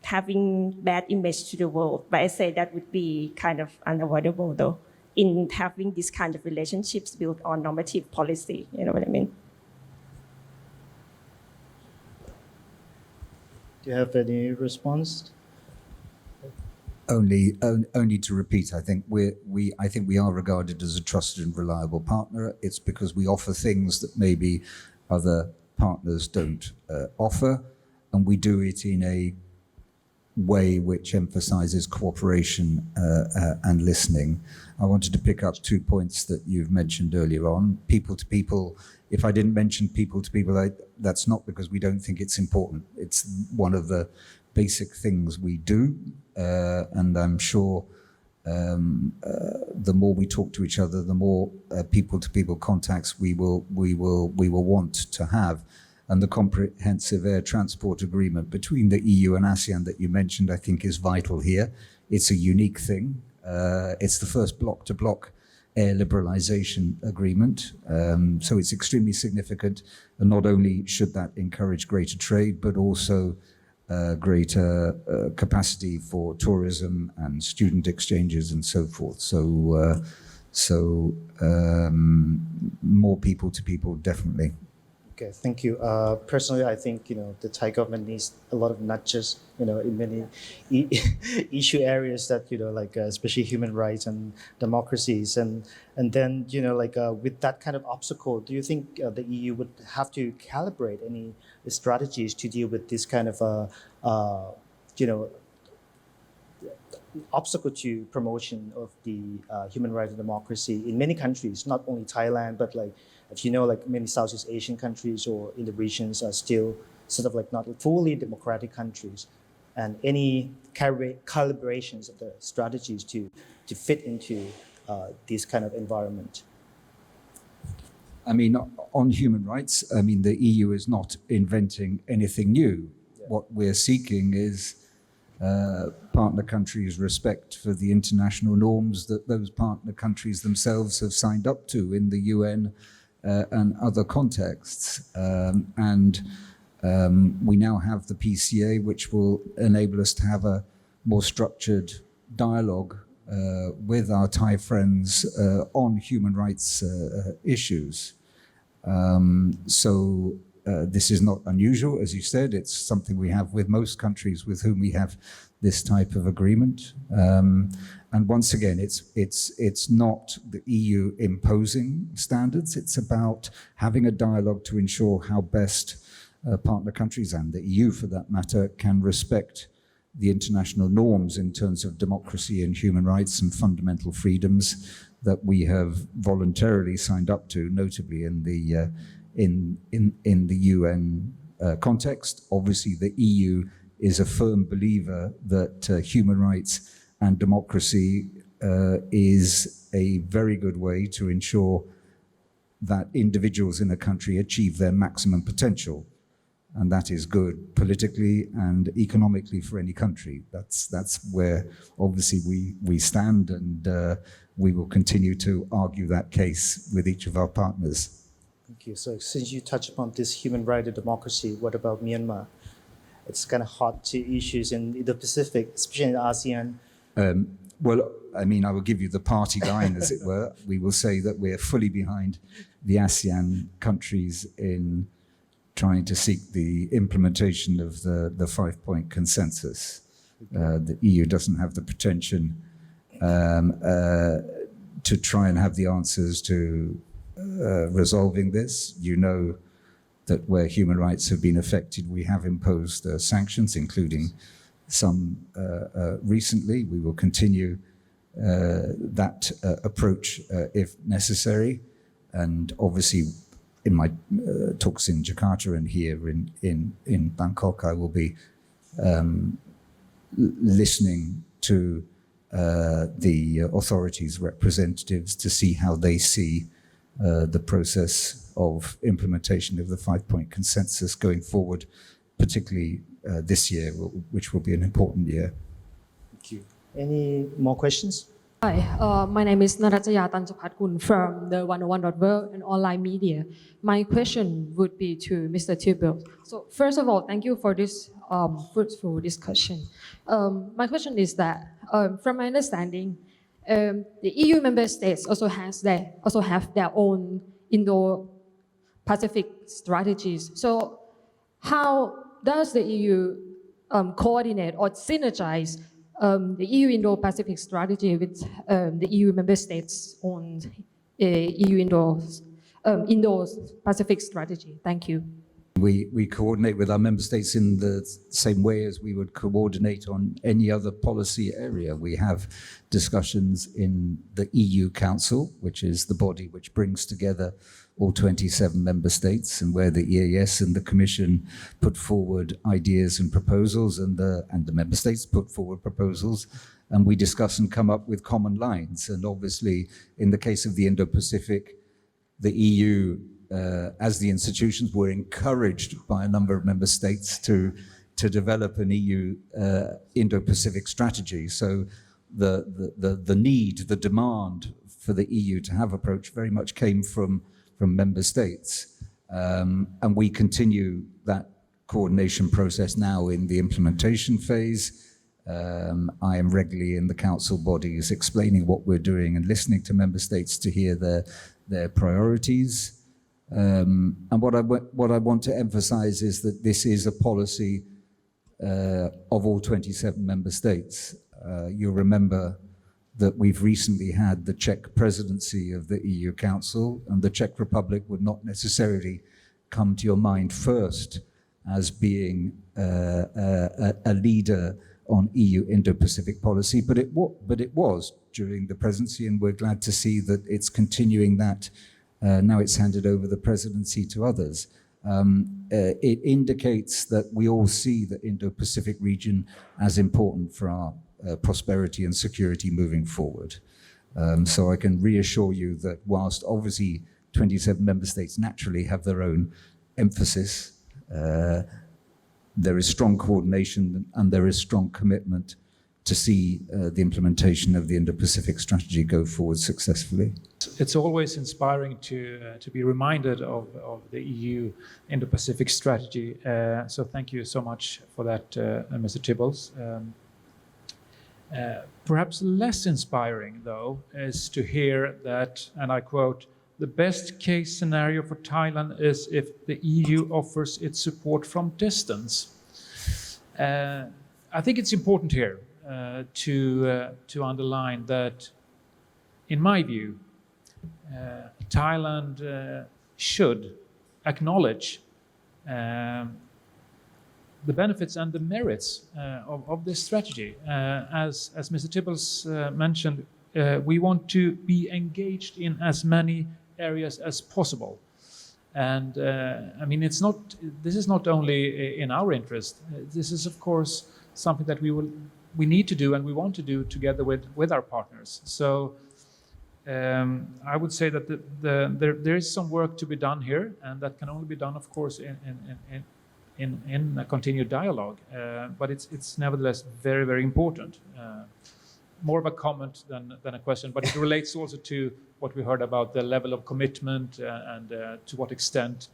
having bad image to the world. But I say that would be kind of unavoidable though, in having these kind of relationships built on normative policy. You know what I mean? Do you have any response? Only to repeat, I think we are regarded as a trusted and reliable partner. It's because we offer things that maybe other partners don't offer, and we do it in a way which emphasizes cooperation and listening. I wanted to pick up 2 points that you've mentioned earlier on. People to people. If I didn't mention people to people, that's not because we don't think it's important. It's one of the basic things we do, and I'm sure the more we talk to each other, the more people-to-people contacts we will want to have. And the comprehensive air transport agreement between the EU and ASEAN that you mentioned, I think, is vital here. It's a unique thing. It's the first block-to-block air liberalization agreement. So it's extremely significant. And not only should that encourage greater trade, but also greater capacity for tourism and student exchanges and so forth. So more people to people, definitely. Okay, thank you. Personally, I think the Thai government needs a lot of nudges, in many issue areas that like especially human rights and democracies, and then with that kind of obstacle, do you think the EU would have to calibrate any strategies to deal with this kind of obstacle to promotion of the human rights and democracy in many countries, not only Thailand, but if many Southeast Asian countries or in the regions are still sort of not fully democratic countries, and any calibrations of the strategies to fit into this kind of environment. I mean, on human rights, I mean, the EU is not inventing anything new. Yeah. What we're seeking is partner countries' respect for the international norms that those partner countries themselves have signed up to in the UN and other contexts. We now have the PCA, which will enable us to have a more structured dialogue with our Thai friends on human rights issues. This is not unusual, as you said. It's something we have with most countries with whom we have this type of agreement. And once again, it's not the EU imposing standards. It's about having a dialogue to ensure how best partner countries, and the EU for that matter, can respect the international norms in terms of democracy and human rights and fundamental freedoms that we have voluntarily signed up to, notably in the UN context. Obviously, the EU is a firm believer that human rights and democracy is a very good way to ensure that individuals in a country achieve their maximum potential. And that is good politically and economically for any country. That's where obviously we stand, and we will continue to argue that case with each of our partners. Thank you. So since you touched upon this human right and democracy, what about Myanmar? It's kind of hot to issues in the Pacific, especially in ASEAN. Well, I mean, I will give you the party line, as it were. We will say that we're fully behind the ASEAN countries in trying to seek the implementation of the 5-point consensus. The EU doesn't have the pretension to try and have the answers to resolving this. You know that where human rights have been affected, we have imposed sanctions, including some recently. We will continue that approach if necessary. And obviously, in my talks in Jakarta and here in Bangkok, I will be listening to the authorities' representatives to see how they see the process of implementation of the 5-point consensus going forward, particularly this year, which will be an important year. Thank you. Any more questions? Hi, my name is Naratjaya Tanchaphatkul from the 101.world and online media. My question would be to Mr. Tibble. So first of all, thank you for this fruitful discussion. My question is that, from my understanding, the EU member states also have their own Indo-Pacific strategies. So how does the EU coordinate or synergize the EU Indo-Pacific strategy with the EU member states on EU Indo-Pacific strategy? Thank you. We coordinate with our member states in the same way as we would coordinate on any other policy area. We have discussions in the EU Council, which is the body which brings together all 27 member states, and where the EAS and the Commission put forward ideas and proposals, and the member states put forward proposals, and we discuss and come up with common lines. And obviously, in the case of the Indo-Pacific, the EU, as the institutions, were encouraged by a number of member states to develop an EU Indo-Pacific strategy. So the need, the demand for the EU to have approach very much came from member states. And we continue that coordination process now in the implementation phase. I am regularly in the council bodies explaining what we're doing and listening to member states to hear their priorities. And what I want to emphasize is that this is a policy of all 27 member states. You'll remember that we've recently had the Czech presidency of the EU Council, and the Czech Republic would not necessarily come to your mind first as being a leader on EU Indo-Pacific policy, but it was during the presidency, and we're glad to see that it's continuing that. Now it's handed over the presidency to others. It indicates that we all see the Indo-Pacific region as important for our prosperity and security moving forward. So I can reassure you that whilst obviously 27 member states naturally have their own emphasis, there is strong coordination and there is strong commitment to see the implementation of the Indo-Pacific strategy go forward successfully. It's always inspiring to be reminded of the EU Indo-Pacific strategy. So thank you so much for that, Mr. Tibbles. Perhaps less inspiring, though, is to hear that, and I quote, "The best case scenario for Thailand is if the EU offers its support from distance." I think it's important here to underline that, in my view, Thailand should acknowledge the benefits and the merits of this strategy. As Mr. Tibbles mentioned, we want to be engaged in as many areas as possible. And I mean, this is not only in our interest. This is, of course, something that we need to do and we want to do together with our partners. So I would say that there is some work to be done here, and that can only be done, of course, in a continued dialogue. But it's nevertheless very, very important. More of a comment than a question, but it relates also to what we heard about the level of commitment and to what extent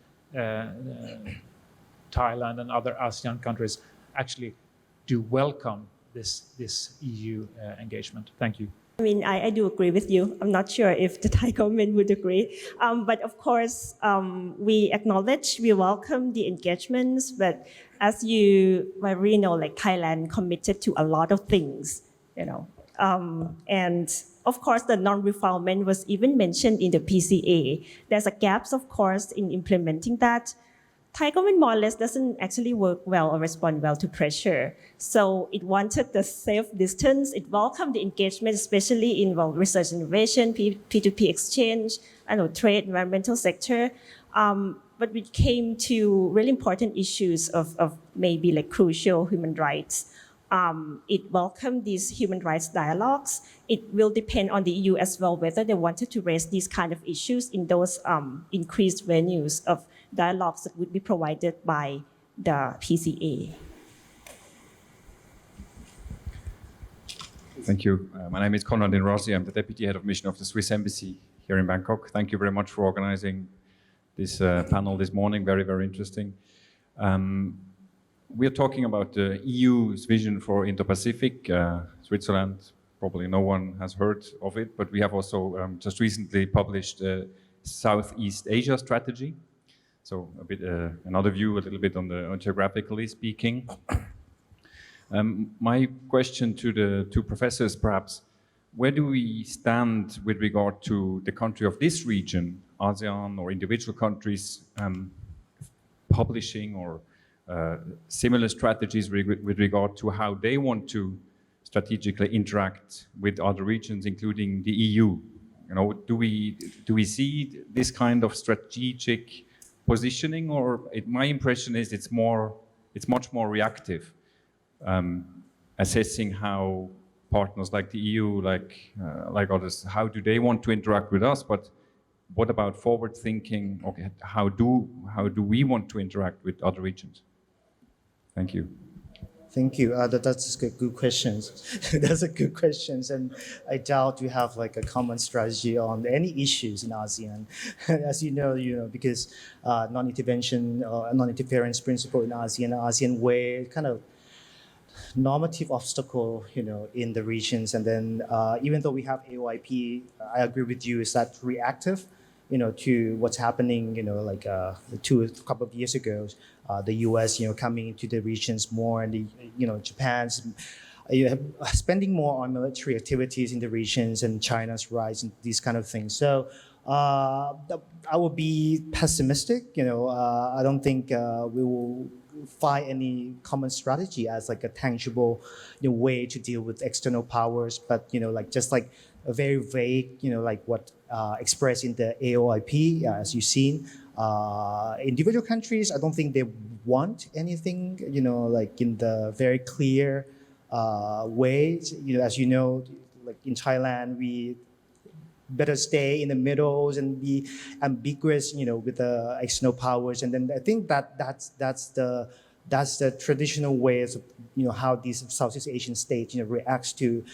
Thailand and other ASEAN countries actually do welcome this EU engagement. Thank you. I mean, I do agree with you. I'm not sure if the Thai government would agree. But of course, we acknowledge, we welcome the engagements. But as you already know, like Thailand committed to a lot of things, you know. And of course, the non-refoulement was even mentioned in the PCA. There's a gaps, of course, in implementing that. Thai government more or less doesn't actually work well or respond well to pressure. So it wanted the safe distance. It welcomed the engagement, especially in research and innovation, P2P exchange, trade, environmental sector. But we came to really important issues of maybe like crucial human rights. It welcomed these human rights dialogues. It will depend on the EU as well whether they wanted to raise these kind of issues in those increased venues of dialogues that would be provided by the PCA. Thank you. My name is Konradin Rossi. I'm the Deputy Head of Mission of the Swiss Embassy here in Bangkok. Thank you very much for organizing this panel this morning. Very, very interesting. We are talking about the EU's vision for Indo-Pacific. Switzerland, probably no one has heard of it, but we have also just recently published a Southeast Asia strategy. So a bit another view, a little bit on the geographically speaking. My question to the two professors, perhaps, where do we stand with regard to the country of this region, ASEAN or individual countries publishing or similar strategies with regard to how they want to strategically interact with other regions, including the EU? You know, do we see this kind of strategic positioning, or my impression is it's much more reactive, assessing how partners like the EU, like others, how do they want to interact with us? But what about forward thinking? Okay, how do we want to interact with other regions? Thank you. Thank you. That's good questions. That's a good questions, and I doubt you have like a common strategy on any issues in ASEAN. As you know, because non-intervention, non-interference principle in ASEAN way, kind of normative obstacle, in the regions. And then even though we have AOIP, I agree with you, is that reactive, to what's happening, like a couple of years ago, the U.S., coming into the regions more, and Japan's spending more on military activities in the regions, and China's rise and these kind of things. So I will be pessimistic. I don't think we will find any common strategy as like a tangible way to deal with external powers, but just like a very vague, like what expressed in the AOIP, as you've seen. Individual countries, I don't think they want anything, like in the very clear ways. As you know, like in Thailand, we better stay in the middle and be ambiguous, with the external powers. And then I think that's the traditional ways of how these Southeast Asian states reacts to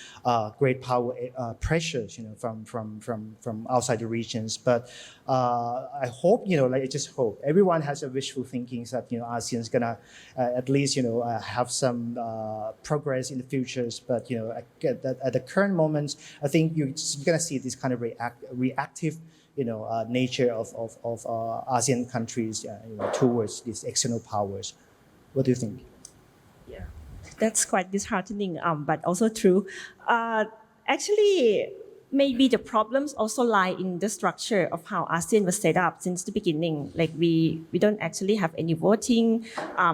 great power pressures from outside the regions. But I hope I just hope everyone has a wishful thinking that ASEAN is gonna at least have some progress in the futures. But at the current moment, I think you're gonna see this kind of reactive nature of ASEAN countries towards these external powers. What do you think? Yeah, that's quite disheartening, but also true. Actually, maybe the problems also lie in the structure of how ASEAN was set up since the beginning. Like we don't actually have any voting.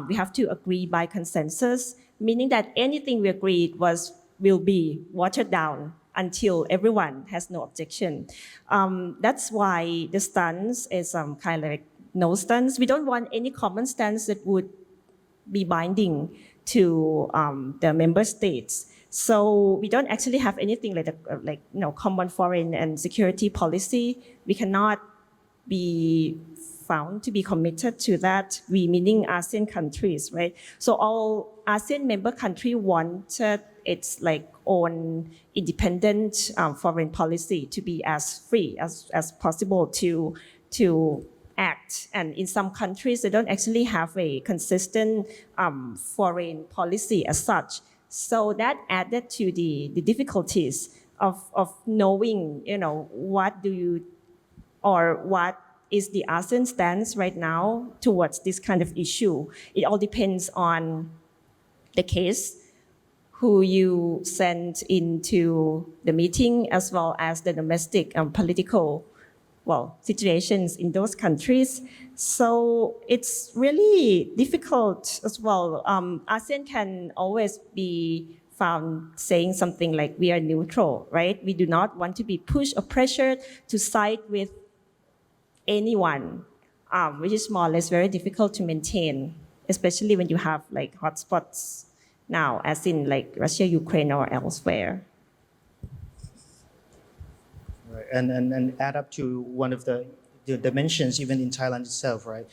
We have to agree by consensus, meaning that anything we agreed will be watered down until everyone has no objection. That's why the stance is kind of like no stance. We don't want any common stance that would be binding to the member states. So we don't actually have anything like common foreign and security policy. We cannot be found to be committed to that. We meaning ASEAN countries, right? So all ASEAN member country wanted its like own independent foreign policy to be as free as possible to act. And in some countries, they don't actually have a consistent foreign policy as such. So that added to the difficulties of knowing, what is the ASEAN stance right now towards this kind of issue. It all depends on the case, who you send into the meeting, as well as the domestic political situations in those countries. So it's really difficult as well. ASEAN can always be found saying something like we are neutral, right? We do not want to be pushed or pressured to side with anyone, which is more or less very difficult to maintain, especially when you have like hotspots now, as in like Russia, Ukraine, or elsewhere. Right. And add up to one of the dimensions, even in Thailand itself, right?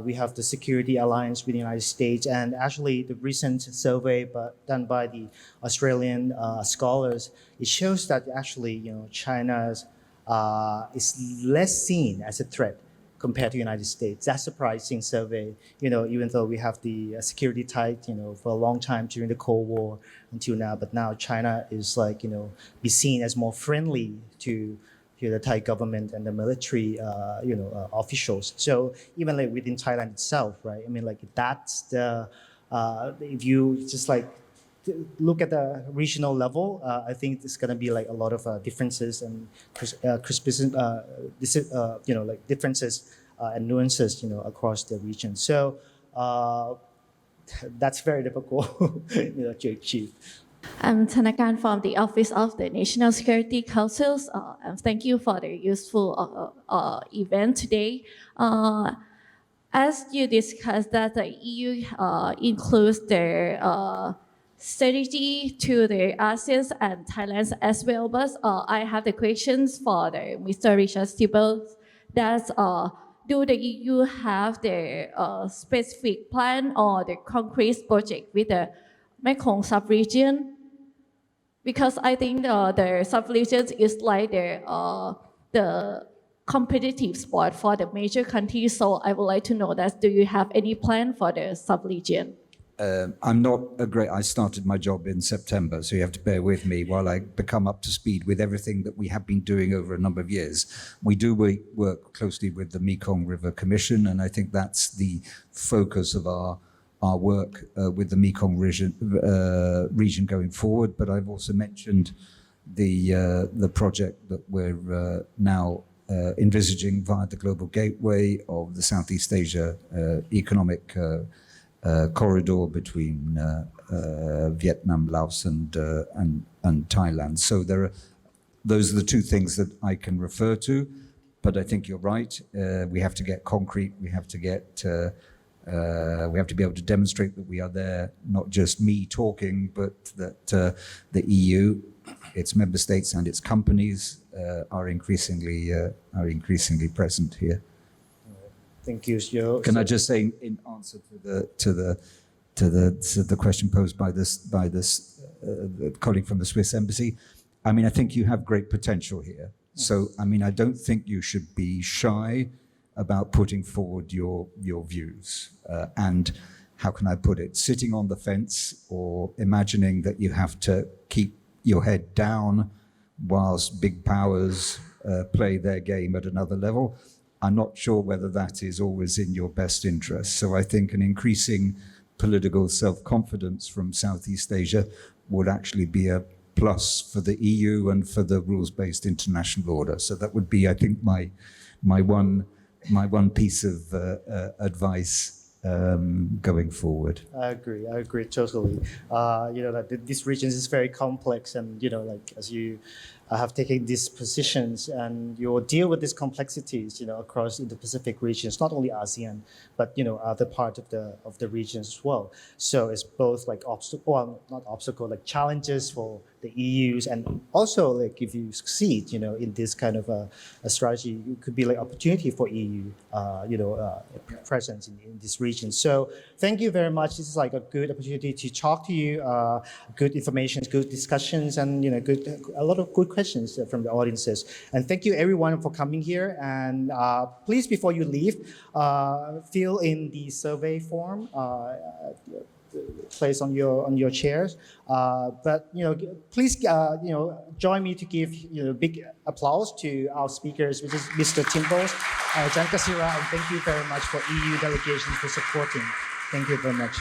We have the security alliance with the United States, and actually the recent survey done by the Australian scholars, it shows that actually, China is less seen as a threat compared to the United States. That's a surprising survey, even though we have the security tight, for a long time during the Cold War until now, but now China is like, be seen as more friendly to the Thai government and the military, officials. So even like within Thailand itself, right? I mean, like that's if you just like look at the regional level, I think there's going to be like a lot of differences and like differences and nuances, across the region. So that's very difficult, to achieve. I'm Thanakan from the Office of the National Security Councils. And thank you for the useful event today. As you discussed that the EU includes their strategy to the ASEAN and Thailand as well, but I have the questions for the Mr. Richard Stibbles. That's do the EU have their specific plan or the concrete project with the Mekong sub-region? Because I think the sub-region is like the competitive spot for the major countries. So I would like to know that, do you have any plan for the sub-region? I'm not I started my job in September, so you have to bear with me while I become up to speed with everything that we have been doing over a number of years. We do work closely with the Mekong River Commission, and I think that's the focus of our work with the Mekong region going forward. But I've also mentioned the project that we're now envisaging via the Global Gateway of the Southeast Asia economic corridor between Vietnam, Laos, and Thailand. So those are the two things that I can refer to. But I think you're right. We have to get concrete. We have to be able to demonstrate that we are there, not just me talking, but that the EU, its member states, and its companies are increasingly present here. Thank you, Joe. Can I just say, in answer to the question posed by this colleague from the Swiss embassy, I mean, I think you have great potential here. So, I mean, I don't think you should be shy about putting forward your views. And how can I put it? Sitting on the fence or imagining that you have to keep your head down whilst big powers play their game at another level, I'm not sure whether that is always in your best interest. So I think an increasing political self-confidence from Southeast Asia would actually be a plus for the EU and for the rules-based international order. So that would be, I think, my one piece of advice going forward. I agree totally. That this region is very complex, and like as you have taken these positions, and you will deal with these complexities, across Indo-Pacific regions, not only ASEAN, but other part of the region as well. So it's both like like challenges for the EU's, and also like if you succeed, in this kind of a strategy, it could be like opportunity for EU, presence in this region. So thank you very much. This is like a good opportunity to talk to you, good information, good discussions, and a lot of good questions from the audiences. And thank you everyone for coming here. And please, before you leave, fill in the survey form. Place on your chairs, but please join me to give big applause to our speakers, which is Mr. Timbos, Jan Kasira, and thank you very much for EU delegation for supporting. Thank you very much.